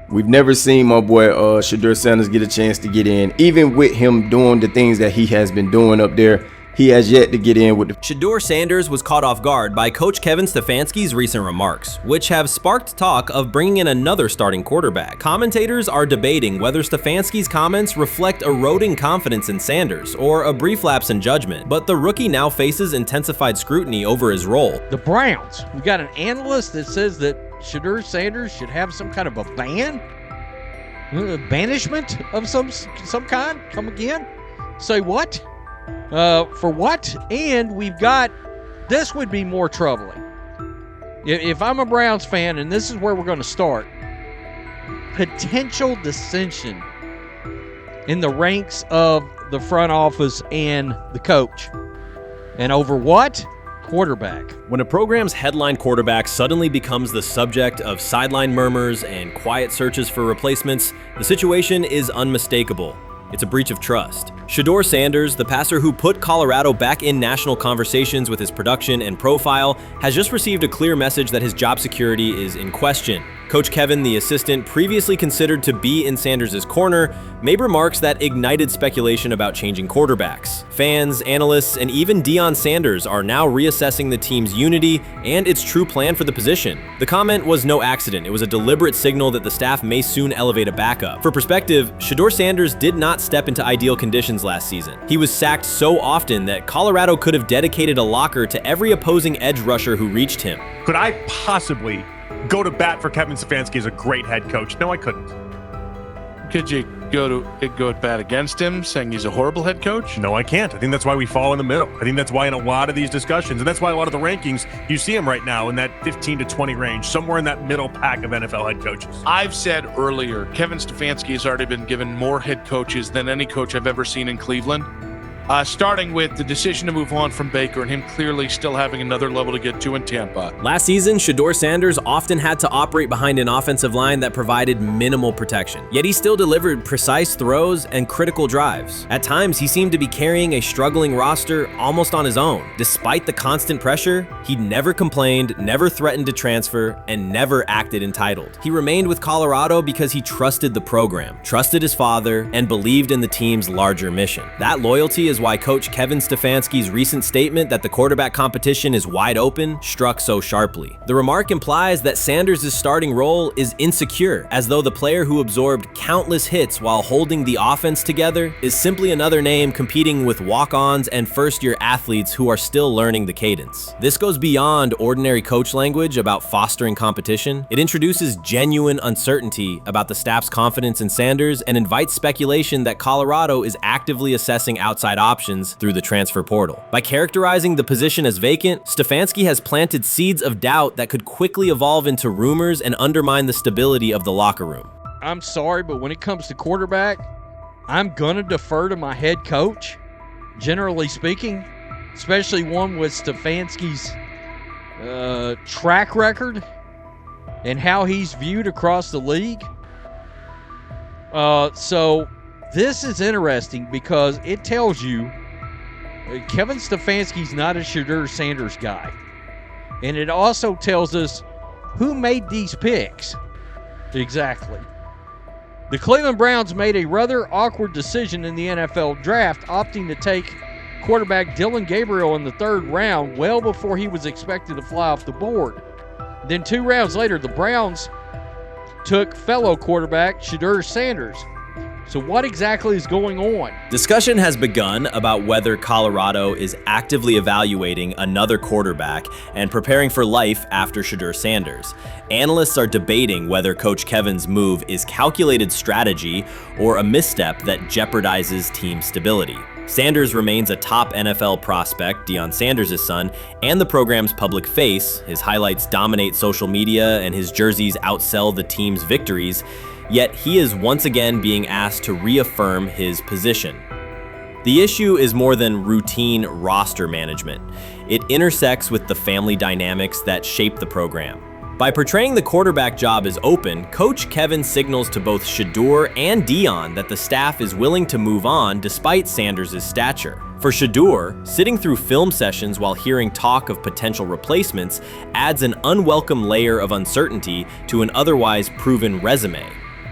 Speaker 8: We've never seen my boy Shedeur Sanders get a chance to get in. Even with him doing the things that he has been doing up there, he has yet to get in with the...
Speaker 1: Shedeur Sanders was caught off guard by Coach Kevin Stefanski's recent remarks, which have sparked talk of bringing in another starting quarterback. Commentators are debating whether Stefanski's comments reflect eroding confidence in Sanders or a brief lapse in judgment, but the rookie now faces intensified scrutiny over his role.
Speaker 10: The Browns, we got an analyst that says that Shedeur Sanders should have some kind of a ban, banishment of some kind. Come again? Say what? For what? And we've got, this would be more troubling. If I'm a Browns fan, and this is where we're going to start, potential dissension in the ranks of the front office and the coach. And over what? Quarterback.
Speaker 1: When a program's headline quarterback suddenly becomes the subject of sideline murmurs and quiet searches for replacements, the situation is unmistakable. It's a breach of trust. Shedeur Sanders, the passer who put Colorado back in national conversations with his production and profile, has just received a clear message that his job security is in question. Coach Kevin, the assistant previously considered to be in Sanders' corner, made remarks that ignited speculation about changing quarterbacks. Fans, analysts, and even Deion Sanders are now reassessing the team's unity and its true plan for the position. The comment was no accident. It was a deliberate signal that the staff may soon elevate a backup. For perspective, Shedeur Sanders did not step into ideal conditions last season. He was sacked so often that Colorado could have dedicated a locker to every opposing edge rusher who reached him.
Speaker 11: Could I possibly go to bat for Kevin Stefanski as a great head coach? No, I couldn't.
Speaker 25: Could you go to bat against him, saying he's a horrible head coach?
Speaker 11: No, I can't. I think that's why we fall in the middle. I think that's why in a lot of these discussions, and that's why a lot of the rankings, you see him right now in that 15 to 20 range, somewhere in that middle pack of NFL head coaches.
Speaker 25: I've said earlier, Kevin Stefanski has already been given more head coaches than any coach I've ever seen in Cleveland. Starting with the decision to move on from Baker and him clearly still having another level to get to in Tampa.
Speaker 1: Last season, Shedeur Sanders often had to operate behind an offensive line that provided minimal protection, yet he still delivered precise throws and critical drives. At times, he seemed to be carrying a struggling roster almost on his own. Despite the constant pressure, he never complained, never threatened to transfer, and never acted entitled. He remained with Colorado because he trusted the program, trusted his father, and believed in the team's larger mission. That loyalty is why Coach Kevin Stefanski's recent statement that the quarterback competition is wide open struck so sharply. The remark implies that Sanders' starting role is insecure, as though the player who absorbed countless hits while holding the offense together is simply another name competing with walk-ons and first-year athletes who are still learning the cadence. This goes beyond ordinary coach language about fostering competition. It introduces genuine uncertainty about the staff's confidence in Sanders and invites speculation that Colorado is actively assessing outside options through the transfer portal. By characterizing the position as vacant, Stefanski has planted seeds of doubt that could quickly evolve into rumors and undermine the stability of the locker room.
Speaker 10: I'm sorry, but when it comes to quarterback, I'm gonna defer to my head coach, generally speaking, especially one with Stefanski's track record and how he's viewed across the league. So this is interesting because it tells you Kevin Stefanski's not a Shedeur Sanders guy. And it also tells us who made these picks. Exactly. The Cleveland Browns made a rather awkward decision in the NFL draft, opting to take quarterback Dillon Gabriel in the 3rd round, well before he was expected to fly off the board. Then 2 rounds later, the Browns took fellow quarterback Shedeur Sanders. So what exactly is going on?
Speaker 1: Discussion has begun about whether Colorado is actively evaluating another quarterback and preparing for life after Shedeur Sanders. Analysts are debating whether Coach Kevin's move is calculated strategy or a misstep that jeopardizes team stability. Sanders remains a top NFL prospect, Deion Sanders' son, and the program's public face. His highlights dominate social media and his jerseys outsell the team's victories. Yet he is once again being asked to reaffirm his position. The issue is more than routine roster management. It intersects with the family dynamics that shape the program. By portraying the quarterback job as open, Coach Kevin signals to both Shedeur and Deion that the staff is willing to move on despite Sanders' stature. For Shedeur, sitting through film sessions while hearing talk of potential replacements adds an unwelcome layer of uncertainty to an otherwise proven resume.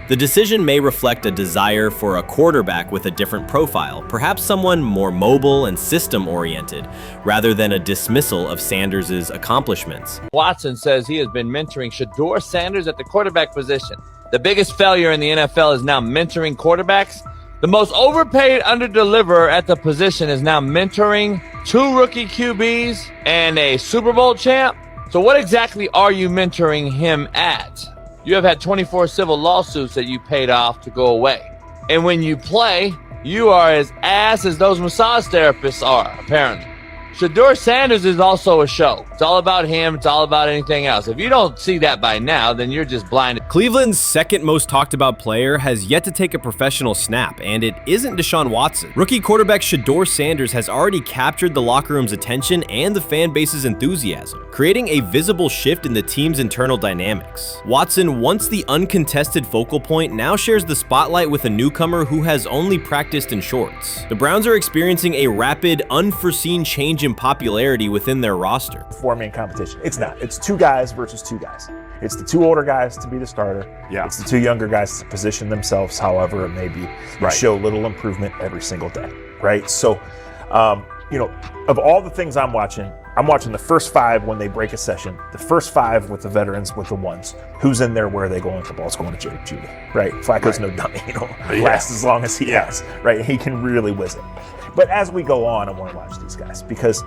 Speaker 1: The decision may reflect a desire for a quarterback with a different profile, perhaps someone more mobile and system-oriented, rather than a dismissal of Sanders' accomplishments.
Speaker 12: Watson says he has been mentoring Shedeur Sanders at the quarterback position. The biggest failure in the NFL is now mentoring quarterbacks. The most overpaid underdeliverer at the position is now mentoring 2 rookie QBs and a Super Bowl champ. So what exactly are you mentoring him at? You have had 24 civil lawsuits that you paid off to go away. And when you play, you are as ass as those massage therapists are, apparently. Shedeur Sanders is also a show. It's all about him. It's all about anything else. If you don't see that by now, then you're just blinded.
Speaker 1: Cleveland's second most talked about player has yet to take a professional snap, and it isn't Deshaun Watson. Rookie quarterback Shedeur Sanders has already captured the locker room's attention and the fan base's enthusiasm, creating a visible shift in the team's internal dynamics. Watson, once the uncontested focal point, now shares the spotlight with a newcomer who has only practiced in shorts. The Browns are experiencing a rapid, unforeseen change in popularity within their roster.
Speaker 13: 4-man competition. It's not. It's 2 guys versus 2 guys. It's the 2 older guys to be the starter.
Speaker 3: Yeah.
Speaker 13: It's the 2 younger guys to position themselves however it may be.
Speaker 3: Right.
Speaker 13: Show little improvement every single day. Right. So, of all the things I'm watching the first 5 when they break a session, the first 5 with the veterans, with the ones. Who's in there? Where are they going? The ball's going to Jerry Judy. Right. Flacco's no dummy. Lasts as long as he has. Right. He can really whiz it. But as we go on, I want to watch these guys because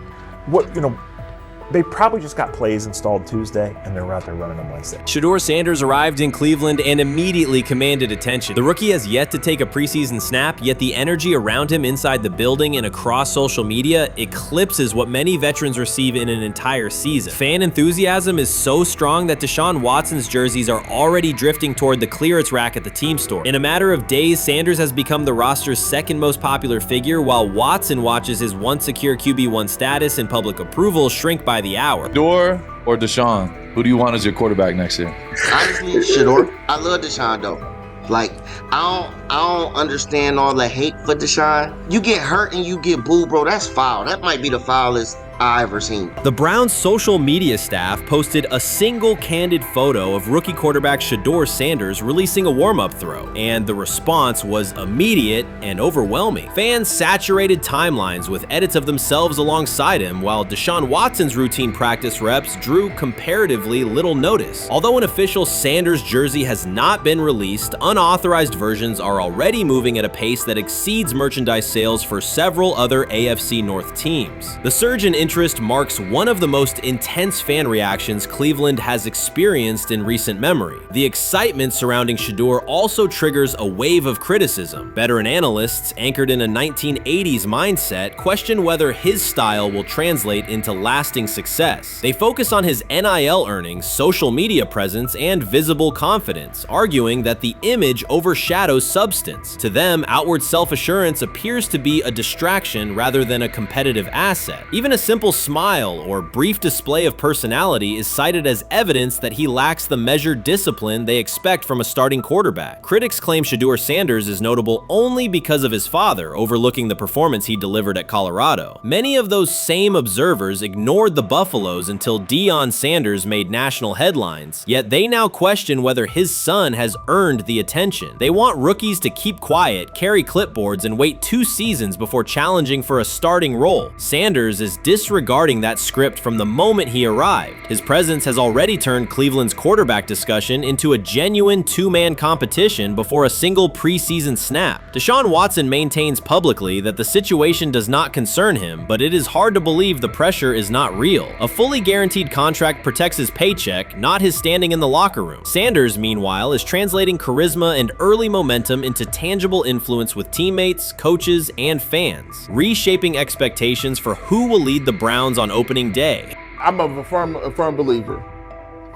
Speaker 13: They probably just got plays installed Tuesday, and they're out there running on Wednesday.
Speaker 1: Shedeur Sanders arrived in Cleveland and immediately commanded attention. The rookie has yet to take a preseason snap, yet the energy around him inside the building and across social media eclipses what many veterans receive in an entire season. Fan enthusiasm is so strong that Deshaun Watson's jerseys are already drifting toward the clearance rack at the team store. In a matter of days, Sanders has become the roster's second most popular figure, while Watson watches his once secure QB1 status and public approval shrink by the hour.
Speaker 9: Shedeur or Deshaun? Who do you want as your quarterback next year?
Speaker 14: Honestly, Shedeur. I love Deshaun though. Like, I don't understand all the hate for Deshaun. You get hurt and you get booed, bro. That's foul. That might be the foulest I ever seen.
Speaker 1: The Browns' social media staff posted a single candid photo of rookie quarterback Shedeur Sanders releasing a warm-up throw, and the response was immediate and overwhelming. Fans saturated timelines with edits of themselves alongside him, while Deshaun Watson's routine practice reps drew comparatively little notice. Although an official Sanders jersey has not been released, unauthorized versions are already moving at a pace that exceeds merchandise sales for several other AFC North teams. The surge in interest marks one of the most intense fan reactions Cleveland has experienced in recent memory. The excitement surrounding Shedeur also triggers a wave of criticism. Veteran analysts, anchored in a 1980s mindset, question whether his style will translate into lasting success. They focus on his NIL earnings, social media presence, and visible confidence, arguing that the image overshadows substance. To them, outward self-assurance appears to be a distraction rather than a competitive asset. Even a simple smile or brief display of personality is cited as evidence that he lacks the measured discipline they expect from a starting quarterback. Critics claim Shedeur Sanders is notable only because of his father, overlooking the performance he delivered at Colorado. Many of those same observers ignored the Buffaloes until Deion Sanders made national headlines, yet they now question whether his son has earned the attention. They want rookies to keep quiet, carry clipboards, and wait 2 seasons before challenging for a starting role. Sanders is disregarding that script from the moment he arrived. His presence has already turned Cleveland's quarterback discussion into a genuine 2-man competition before a single preseason snap. Deshaun Watson maintains publicly that the situation does not concern him, but it is hard to believe the pressure is not real. A fully guaranteed contract protects his paycheck, not his standing in the locker room. Sanders, meanwhile, is translating charisma and early momentum into tangible influence with teammates, coaches, and fans, reshaping expectations for who will lead the Browns on opening day.
Speaker 6: I'm a firm believer.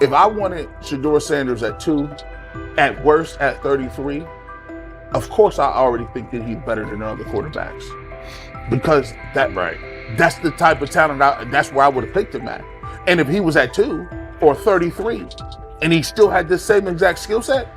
Speaker 6: If I wanted Shedeur Sanders at 2, at worst at 33, of course I already think that he's better than other quarterbacks. Because that's the type of talent, that's where I would have picked him at. And if he was at 2 or 33, and he still had this same exact skill set,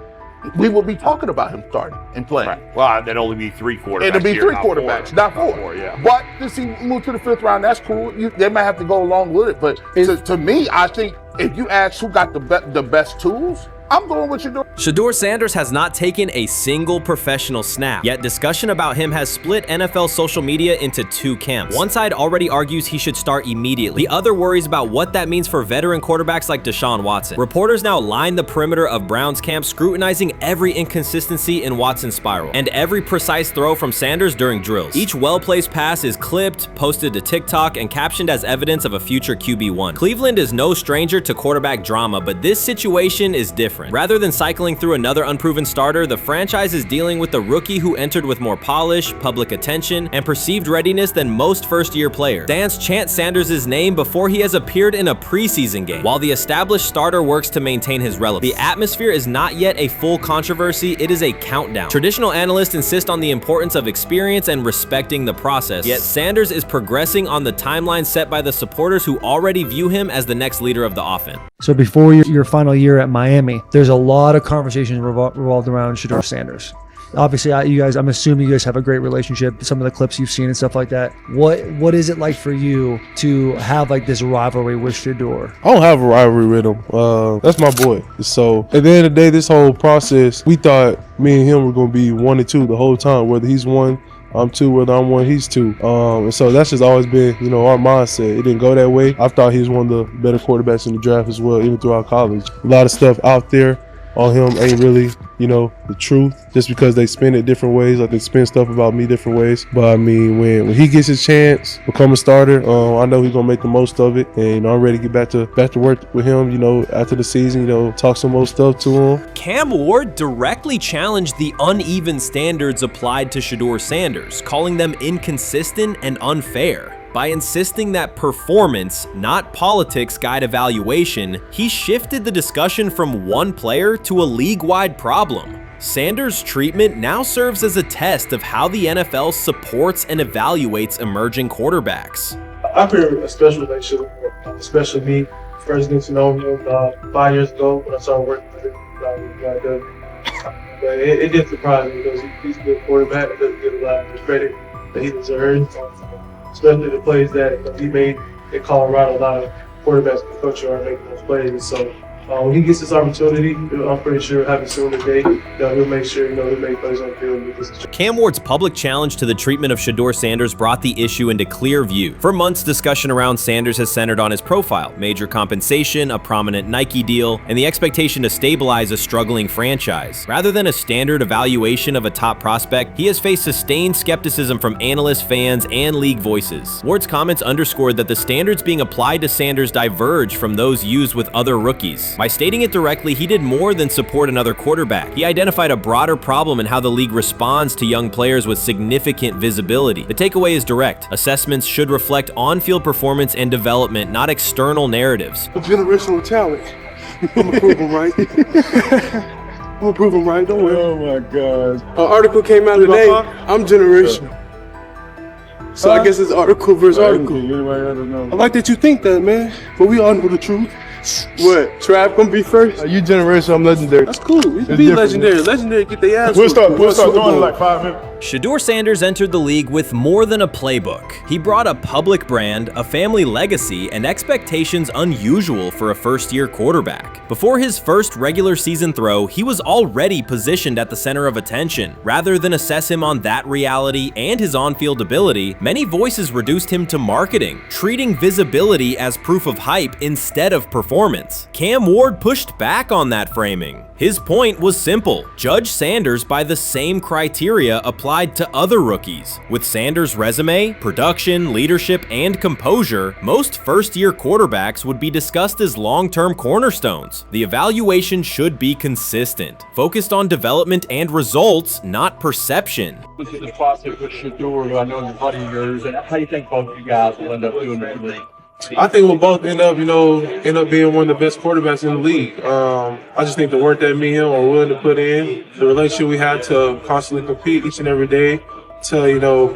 Speaker 6: we will be talking about him starting and playing.
Speaker 3: Right. Well, there'd only be 3 quarterbacks.
Speaker 6: It'll be 3 quarterbacks, not 4.
Speaker 3: 4, yeah.
Speaker 6: But since he moved to the 5th round, that's cool. They might have to go along with it. But to me, I think if you ask who got the best tools, I'm going with Shedeur.
Speaker 1: Shedeur Sanders has not taken a single professional snap, yet discussion about him has split NFL social media into 2 camps. One side already argues he should start immediately. The other worries about what that means for veteran quarterbacks like Deshaun Watson. Reporters now line the perimeter of Browns camp, scrutinizing every inconsistency in Watson's spiral and every precise throw from Sanders during drills. Each well-placed pass is clipped, posted to TikTok, and captioned as evidence of a future QB1. Cleveland is no stranger to quarterback drama, but this situation is different. Rather than cycling through another unproven starter, the franchise is dealing with a rookie who entered with more polish, public attention, and perceived readiness than most first-year players. Fans chant Sanders' name before he has appeared in a preseason game, while the established starter works to maintain his relevance. The atmosphere is not yet a full controversy, it is a countdown. Traditional analysts insist on the importance of experience and respecting the process, yet Sanders is progressing on the timeline set by the supporters who already view him as the next leader of the offense.
Speaker 15: So before your final year at Miami, there's a lot of conversations revolved around Shedeur Sanders. Obviously, I'm assuming you guys have a great relationship. Some of the clips you've seen and stuff like that. What is it like for you to have like this rivalry with Shedeur?
Speaker 16: I don't have a rivalry with him. That's my boy. So at the end of the day, this whole process, we thought me and him were going to be 1 and 2 the whole time. Whether he's 1, I'm 2, whether I'm 1, he's 2. And so that's just always been, our mindset. It didn't go that way. I thought he was one of the better quarterbacks in the draft as well, even throughout college. A lot of stuff out there on him ain't really the truth, just because they spin it different ways. Like they spin stuff about me different ways. But I mean, when he gets his chance, become a starter, I know he's gonna make the most of it. And I'm ready to get back to work with him. After the season, talk some more stuff to him.
Speaker 1: Cam Ward directly challenged the uneven standards applied to Shedeur Sanders, calling them inconsistent and unfair. By insisting that performance, not politics, guide evaluation, he shifted the discussion from one player to a league-wide problem. Sanders' treatment now serves as a test of how the NFL supports and evaluates emerging quarterbacks.
Speaker 17: I feel a special relationship, especially me. First getting to know him 5 years ago when I started working with him. But it did surprise me because he's a good quarterback. He doesn't get a lot of the credit that he deserves. Especially the plays that he made in Colorado. A lot of quarterbacks and coaches are making those plays. So when he gets this opportunity, I'm pretty sure having soon today, he'll make sure he'll make plays on the field.
Speaker 1: Cam Ward's public challenge to the treatment of Shedeur Sanders brought the issue into clear view. For months, discussion around Sanders has centered on his profile, major compensation, a prominent Nike deal, and the expectation to stabilize a struggling franchise. Rather than a standard evaluation of a top prospect, he has faced sustained skepticism from analysts, fans, and league voices. Ward's comments underscored that the standards being applied to Sanders diverge from those used with other rookies. By stating it directly, he did more than support another quarterback. He identified a broader problem in how the league responds to young players with significant visibility. The takeaway is direct. Assessments should reflect on-field performance and development, not external narratives.
Speaker 17: Generational talent. I'm gonna prove him right. I'm gonna prove him right. Don't worry. Oh my God. An article came out today. I'm generational. So I guess it's article versus article. I like that you think that, man. But we all know the truth. What? Trav gonna be first?
Speaker 16: You generational, I'm legendary.
Speaker 17: That's cool. We can be legendary. Legendary, get their ass.
Speaker 16: We'll start doing it like 5 minutes.
Speaker 1: Shedeur Sanders entered the league with more than a playbook. He brought a public brand, a family legacy, and expectations unusual for a first-year quarterback. Before his first regular season throw, he was already positioned at the center of attention. Rather than assess him on that reality and his on-field ability, many voices reduced him to marketing, treating visibility as proof of hype instead of performance. Cam Ward pushed back on that framing. His point was simple: judge Sanders by the same criteria applied to other rookies. With Sanders' resume, production, leadership, and composure, most first-year quarterbacks would be discussed as long-term cornerstones. The evaluation should be consistent, focused on development and results, not perception.
Speaker 18: This is a process with Shedeur, who I know is a buddy of yours, and how do you think both of you guys will end up doing the league?
Speaker 17: I think we'll both end up being one of the best quarterbacks in the league. I just think the work that me and him are willing to put in, the relationship we have to constantly compete each and every day, to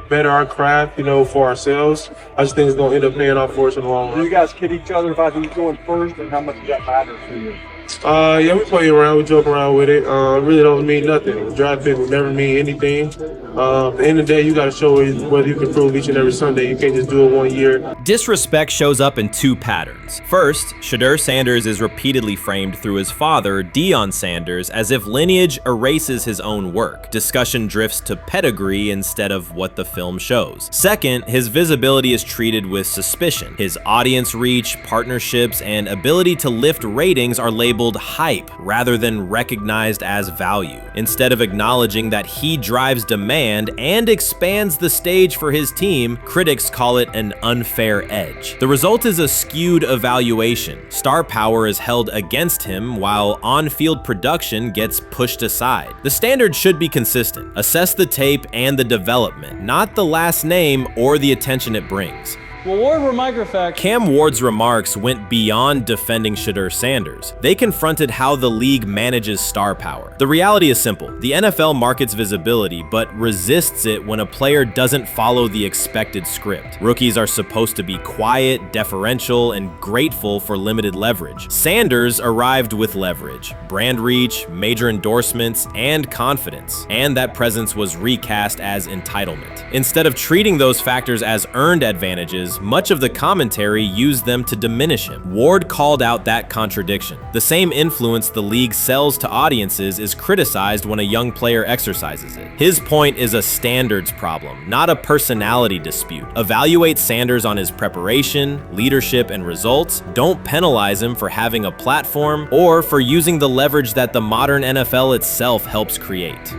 Speaker 17: better our craft, for ourselves. I just think it's gonna end up paying off for us in the long run.
Speaker 18: Do you guys kid each other about who's going first, and how much does that matter to you?
Speaker 17: Yeah, we play around, we joke around with it. It really don't mean nothing. Draft pick would never mean anything. At the end of the day, you got to show whether you can prove each and every Sunday. You can't just do it 1 year.
Speaker 1: Disrespect shows up in two patterns. First, Shedeur Sanders is repeatedly framed through his father, Deion Sanders, as if lineage erases his own work. Discussion drifts to pedigree instead of what the film shows. Second, his visibility is treated with suspicion. His audience reach, partnerships, and ability to lift ratings are labeled hype rather than recognized as value. Instead of acknowledging that he drives demand and expands the stage for his team, critics call it an unfair edge. The result is a skewed evaluation. Star power is held against him while on-field production gets pushed aside. The standard should be consistent. Assess the tape and the development, not the last name or the attention it brings.
Speaker 19: Well, Ward were microfacts.
Speaker 1: Cam Ward's remarks went beyond defending Shedeur Sanders. They confronted how the league manages star power. The reality is simple. The NFL markets visibility, but resists it when a player doesn't follow the expected script. Rookies are supposed to be quiet, deferential, and grateful for limited leverage. Sanders arrived with leverage, brand reach, major endorsements, and confidence. And that presence was recast as entitlement. Instead of treating those factors as earned advantages, is, much of the commentary used them to diminish him. Ward called out that contradiction. The same influence the league sells to audiences is criticized when a young player exercises it. His point is a standards problem, not a personality dispute. Evaluate Sanders on his preparation, leadership, and results. Don't penalize him for having a platform or for using the leverage that the modern NFL itself helps create.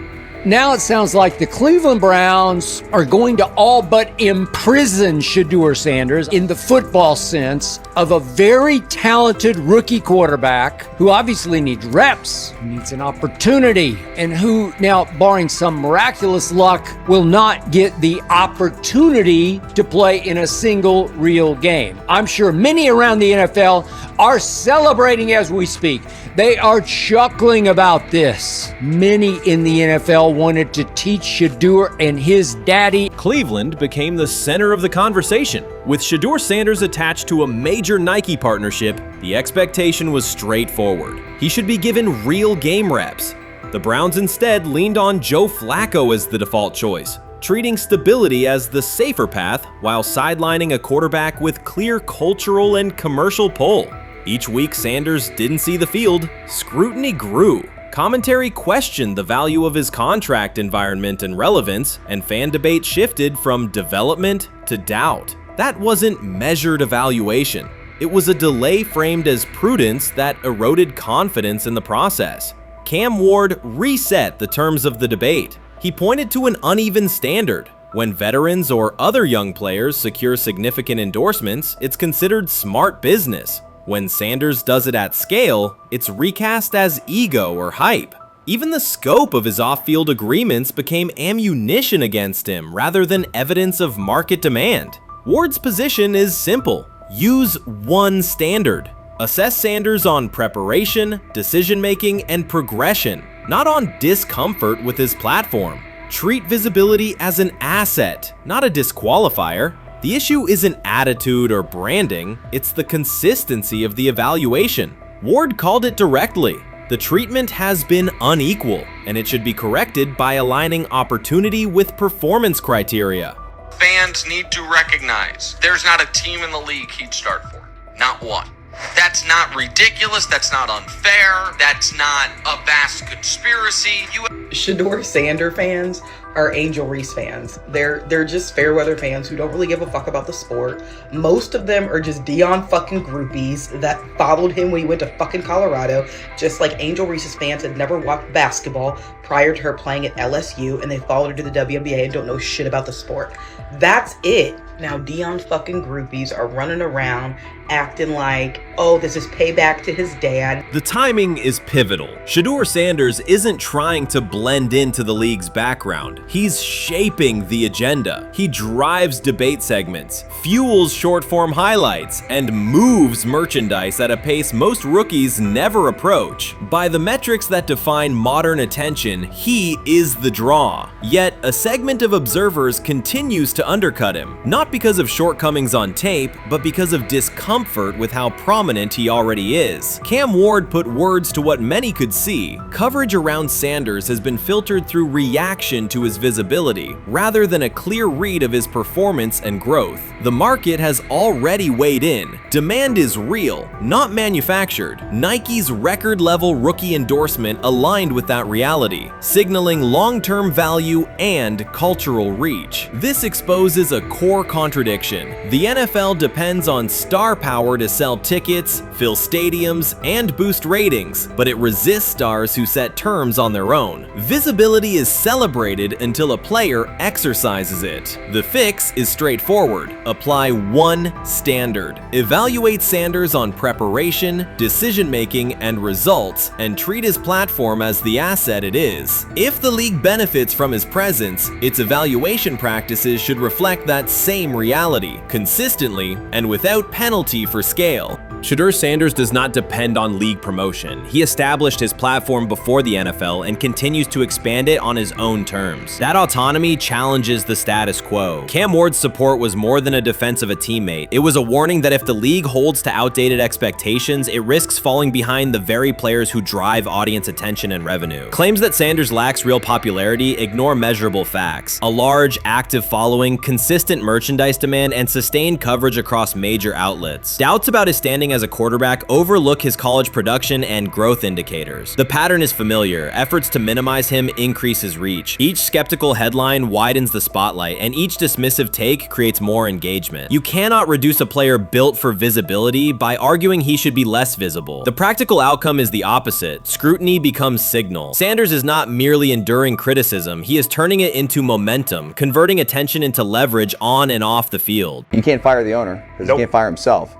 Speaker 5: Now it sounds like the Cleveland Browns are going to all but imprison Shedeur Sanders in the football sense of a very talented rookie quarterback who obviously needs reps, needs an opportunity, and who now, barring some miraculous luck, will not get the opportunity to play in a single real game. I'm sure many around the NFL are celebrating as we speak. They are chuckling about this. Many in the NFL wanted to teach Shedeur and his daddy.
Speaker 22: Cleveland became the center of the conversation. With Shedeur Sanders attached to a major Nike partnership, the expectation was straightforward. He should be given real game reps. The Browns instead leaned on Joe Flacco as the default choice, treating stability as the safer path while sidelining a quarterback with clear cultural and commercial pull. Each week Sanders didn't see the field, scrutiny grew. Commentary questioned the value of his contract environment and relevance, and fan debate shifted from development to doubt. That wasn't measured evaluation. It was a delay framed as prudence that eroded confidence in the process. Cam Ward reset the terms of the debate. He pointed to an uneven standard. When veterans or other young players secure significant endorsements, it's considered smart business. When Sanders does it at scale, it's recast as ego or hype. Even the scope of his off-field agreements became ammunition against him rather than evidence of market demand. Ward's position is simple: use one standard. Assess Sanders on preparation, decision-making, and progression, not on discomfort with his platform. Treat visibility as an asset, not a disqualifier. The issue isn't attitude or branding, it's the consistency of the evaluation. Ward called it directly. The treatment has been unequal, and it should be corrected by aligning opportunity with performance criteria.
Speaker 19: Fans need to recognize there's not a team in the league he'd start for. Not one. That's not ridiculous, that's not unfair, that's not a vast conspiracy.
Speaker 20: Shedeur Sanders fans are Angel Reese fans. They're just fair weather fans who don't really give a fuck about the sport. Most of them are just Dion fucking groupies that followed him when he went to fucking Colorado, just like Angel Reese's fans had never watched basketball prior to her playing at LSU, and they followed her to the WNBA and don't know shit about the sport. That's it. Now Dion fucking groupies are running around acting like, oh, this is payback to his dad.
Speaker 22: The timing is pivotal. Shedeur Sanders isn't trying to blend into the league's background. He's shaping the agenda. He drives debate segments, fuels short-form highlights, and moves merchandise at a pace most rookies never approach. By the metrics that define modern attention, he is the draw. Yet, a segment of observers continues to undercut him, not because of shortcomings on tape, but because of discomfort with how prominent he already is. Cam Ward put words to what many could see. Coverage around Sanders has been filtered through reaction to his visibility, rather than a clear read of his performance and growth. The market has already weighed in. Demand is real, not manufactured. Nike's record-level rookie endorsement aligned with that reality, signaling long-term value and cultural reach. This exposes a core contradiction. The NFL depends on star power to sell tickets, fill stadiums, and boost ratings, but it resists stars who set terms on their own. Visibility is celebrated until a player exercises it. The fix is straightforward. Apply one standard. Evaluate Sanders on preparation, decision-making, and results, and treat his platform as the asset it is. If the league benefits from his presence, its evaluation practices should reflect that same reality, consistently and without penalty for scale.
Speaker 1: Shedeur Sanders does not depend on league promotion. He established his platform before the NFL and continues to expand it on his own terms. That autonomy challenges the status quo. Cam Ward's support was more than a defense of a teammate. It was a warning that if the league holds to outdated expectations, it risks falling behind the very players who drive audience attention and revenue. Claims that Sanders lacks real popularity ignore measurable facts. A large, active following, consistent merchandise demand, and sustained coverage across major outlets. Doubts about his standing as a quarterback overlook his college production and growth indicators. The pattern is familiar. Efforts to minimize him increase his reach. Each skeptical headline widens the spotlight, and each dismissive take creates more engagement. You cannot reduce a player built for visibility by arguing he should be less visible. The practical outcome is the opposite. Scrutiny becomes signal. Sanders is not merely enduring criticism, he is turning it into momentum, converting attention into leverage on and off the field.
Speaker 2: You can't fire the owner because he can't fire himself.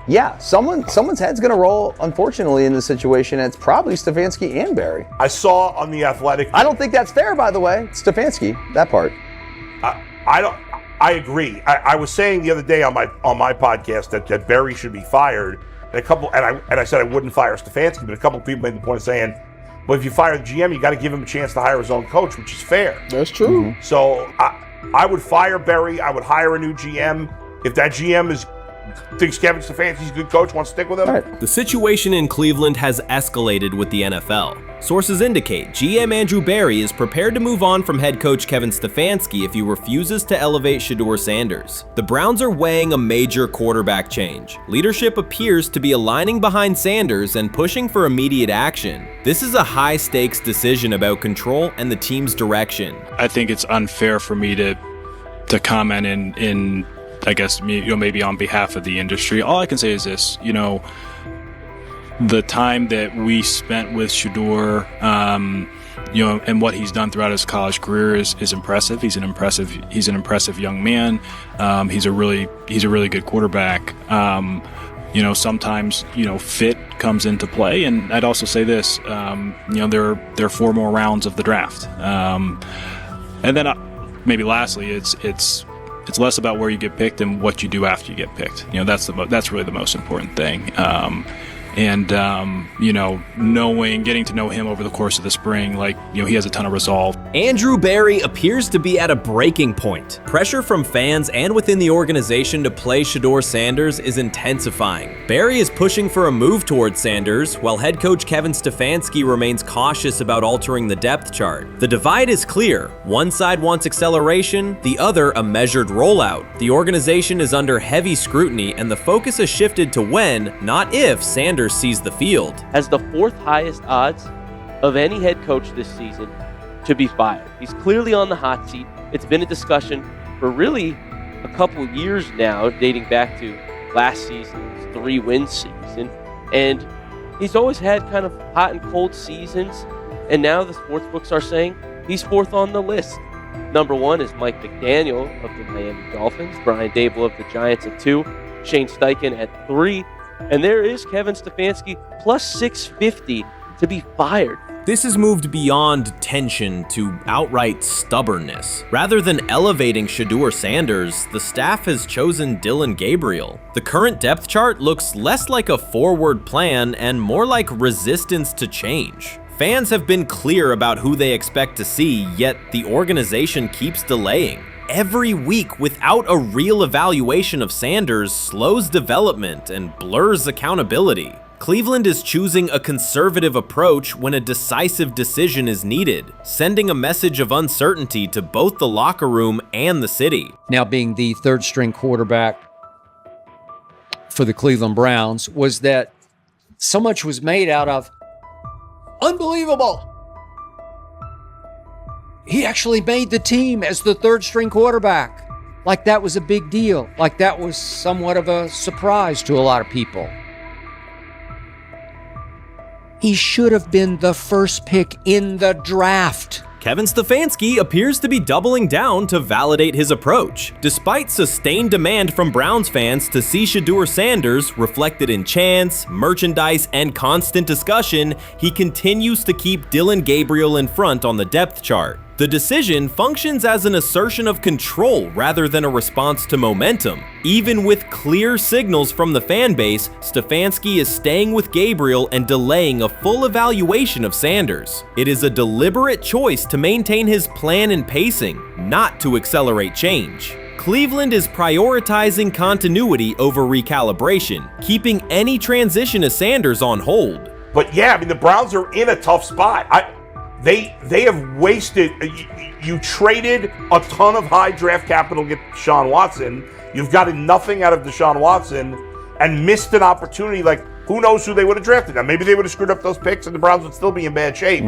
Speaker 2: Yeah, someone's head's going to roll, unfortunately, in this situation. And it's probably Stefanski and Barry.
Speaker 3: I saw on The Athletic.
Speaker 2: I don't think that's fair, by the way. Stefanski, that part.
Speaker 3: I agree. I was saying the other day on my podcast that Barry should be fired. And I said I wouldn't fire Stefanski, but a couple of people made the point of saying, well, if you fire the GM, you got to give him a chance to hire his own coach, which is fair.
Speaker 6: That's true.
Speaker 3: So I would fire Barry. I would hire a new GM. If that GM thinks Kevin Stefanski's a good coach, wants to stick with him.
Speaker 1: The situation in Cleveland has escalated with the NFL. Sources indicate GM Andrew Barry is prepared to move on from head coach Kevin Stefanski if he refuses to elevate Shedeur Sanders. The Browns are weighing a major quarterback change. Leadership appears to be aligning behind Sanders and pushing for immediate action. This is a high-stakes decision about control and the team's direction.
Speaker 4: I think it's unfair for me to comment in I guess, maybe on behalf of the industry. All I can say is this, the time that we spent with Shedeur, and what he's done throughout his college career is impressive. He's an impressive young man. He's a really good quarterback. Sometimes, fit comes into play. And I'd also say this, there are 4 more rounds of the draft. And then maybe lastly, it's less about where you get picked and what you do after you get picked. That's really the most important thing. Getting to know him over the course of the spring, he has a ton of resolve.
Speaker 1: Andrew Barry appears to be at a breaking point. Pressure from fans and within the organization to play Shedeur Sanders is intensifying. Barry is pushing for a move towards Sanders, while head coach Kevin Stefanski remains cautious about altering the depth chart. The divide is clear. One side wants acceleration, the other a measured rollout. The organization is under heavy scrutiny, and the focus has shifted to when, not if, Sanders sees the field.
Speaker 21: Has the 4th highest odds of any head coach this season to be fired. He's clearly on the hot seat. It's been a discussion for really a couple years now, dating back to last season's 3-win season. And he's always had kind of hot and cold seasons. And now the sports books are saying he's 4th on the list. Number 1 is Mike McDaniel of the Miami Dolphins, Brian Dable of the Giants at 2, Shane Steichen at 3, and there is Kevin Stefanski plus 650 to be fired.
Speaker 1: This has moved beyond tension to outright stubbornness. Rather than elevating Shedeur Sanders, the staff has chosen Dillon Gabriel. The current depth chart looks less like a forward plan and more like resistance to change. Fans have been clear about who they expect to see, yet the organization keeps delaying. Every week without a real evaluation of Sanders slows development and blurs accountability. Cleveland is choosing a conservative approach when a decisive decision is needed, sending a message of uncertainty to both the locker room and the city.
Speaker 5: Now being the 3rd string quarterback for the Cleveland Browns, was that so much was made out of unbelievable. He actually made the team as the 3rd string quarterback. Like that was a big deal. Like that was somewhat of a surprise to a lot of people. He should have been the 1st pick in the draft.
Speaker 1: Kevin Stefanski appears to be doubling down to validate his approach. Despite sustained demand from Browns fans to see Shedeur Sanders reflected in chants, merchandise, and constant discussion, he continues to keep Dillon Gabriel in front on the depth chart.
Speaker 22: The decision functions as an assertion of control rather than a response to momentum. Even with clear signals from the fan base, Stefanski is staying with Gabriel and delaying a full evaluation of Sanders. It is a deliberate choice to maintain his plan and pacing, not to accelerate change. Cleveland is prioritizing continuity over recalibration, keeping any transition to Sanders on hold.
Speaker 3: But yeah, I mean, the Browns are in a tough spot. They have wasted. You traded a ton of high draft capital to get Deshaun Watson. You've gotten nothing out of Deshaun Watson and missed an opportunity. Like, who knows who they would have drafted? Now, maybe they would have screwed up those picks and the Browns would still be in bad shape.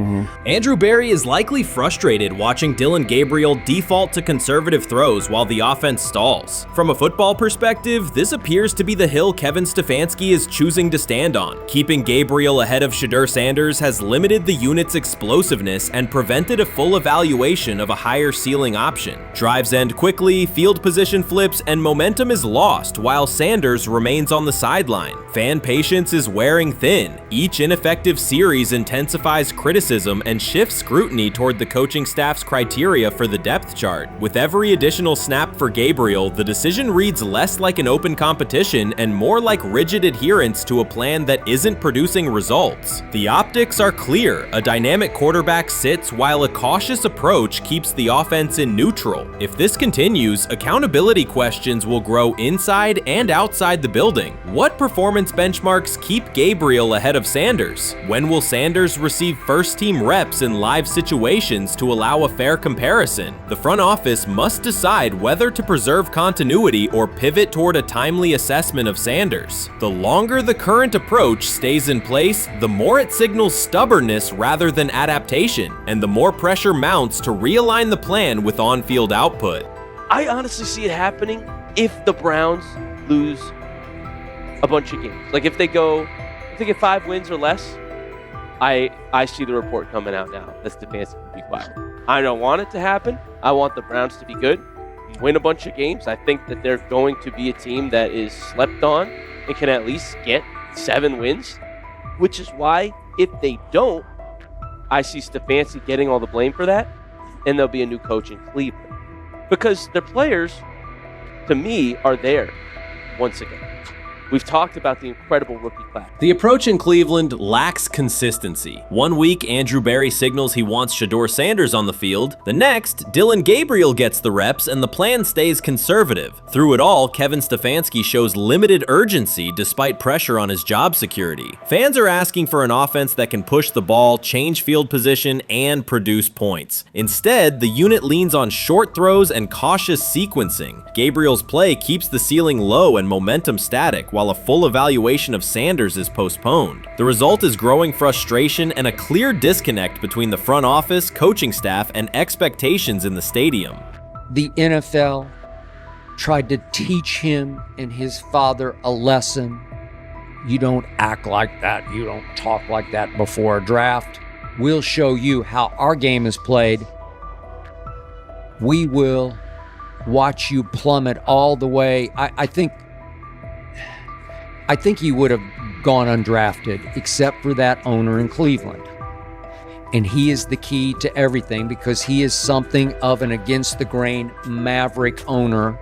Speaker 22: Andrew Berry is likely frustrated watching Dillon Gabriel default to conservative throws while the offense stalls. From a football perspective, this appears to be the hill Kevin Stefanski is choosing to stand on. Keeping Gabriel ahead of Shedeur Sanders has limited the unit's explosiveness and prevented a full evaluation of a higher ceiling option. Drives end quickly, field position flips, and momentum is lost while Sanders remains on the sideline. Fan patience is wearing thin. Each ineffective series intensifies criticism and shifts scrutiny toward the coaching staff's criteria for the depth chart. With every additional snap for Gabriel, the decision reads less like an open competition and more like rigid adherence to a plan that isn't producing results. The optics are clear. A dynamic quarterback sits while a cautious approach keeps the offense in neutral. If this continues, accountability questions will grow inside and outside the building. What performance benchmarks keep Gabriel ahead of Sanders? When will Sanders receive first-team reps in live situations to allow a fair comparison? The front office must decide whether to preserve continuity or pivot toward a timely assessment of Sanders. The longer the current approach stays in place, the more it signals stubbornness rather than adaptation, and the more pressure mounts to realign the plan with on-field output.
Speaker 21: I honestly see it happening if the Browns lose a bunch of games. Like if they get 5 wins or less, I see the report coming out now that Stefanski will be fired. I don't want it to happen. I want the Browns to be good, win a bunch of games. I think that they're going to be a team that is slept on and can at least get 7 wins, which is why if they don't, I see Stefanski getting all the blame for that, and there'll be a new coach in Cleveland. Because their players, to me, are there once again. We've talked about the incredible rookie class.
Speaker 22: The approach in Cleveland lacks consistency. One week, Andrew Berry signals he wants Shedeur Sanders on the field. The next, Dillon Gabriel gets the reps and the plan stays conservative. Through it all, Kevin Stefanski shows limited urgency despite pressure on his job security. Fans are asking for an offense that can push the ball, change field position, and produce points. Instead, the unit leans on short throws and cautious sequencing. Gabriel's play keeps the ceiling low and momentum static, while a full evaluation of Sanders is postponed. The result is growing frustration and a clear disconnect between the front office, coaching staff, and expectations in the stadium.
Speaker 5: The NFL tried to teach him and his father a lesson. You don't act like that. You don't talk like that before a draft. We'll show you how our game is played. We will watch you plummet all the way. I think he would have gone undrafted except for that owner in Cleveland. And he is the key to everything because he is something of an against the grain maverick owner.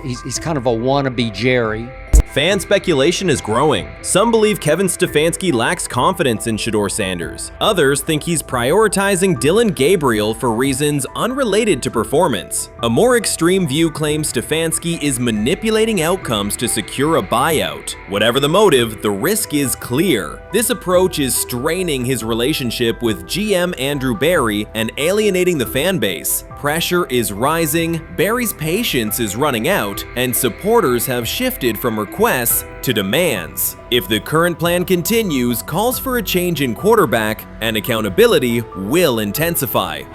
Speaker 5: He's kind of a wannabe Jerry.
Speaker 22: Fan speculation is growing. Some believe Kevin Stefanski lacks confidence in Shedeur Sanders. Others think he's prioritizing Dillon Gabriel for reasons unrelated to performance. A more extreme view claims Stefanski is manipulating outcomes to secure a buyout. Whatever the motive, the risk is clear. This approach is straining his relationship with GM Andrew Berry and alienating the fan base. Pressure is rising, Berry's patience is running out, and supporters have shifted from requests to demands. If the current plan continues, calls for a change in quarterback and accountability will intensify.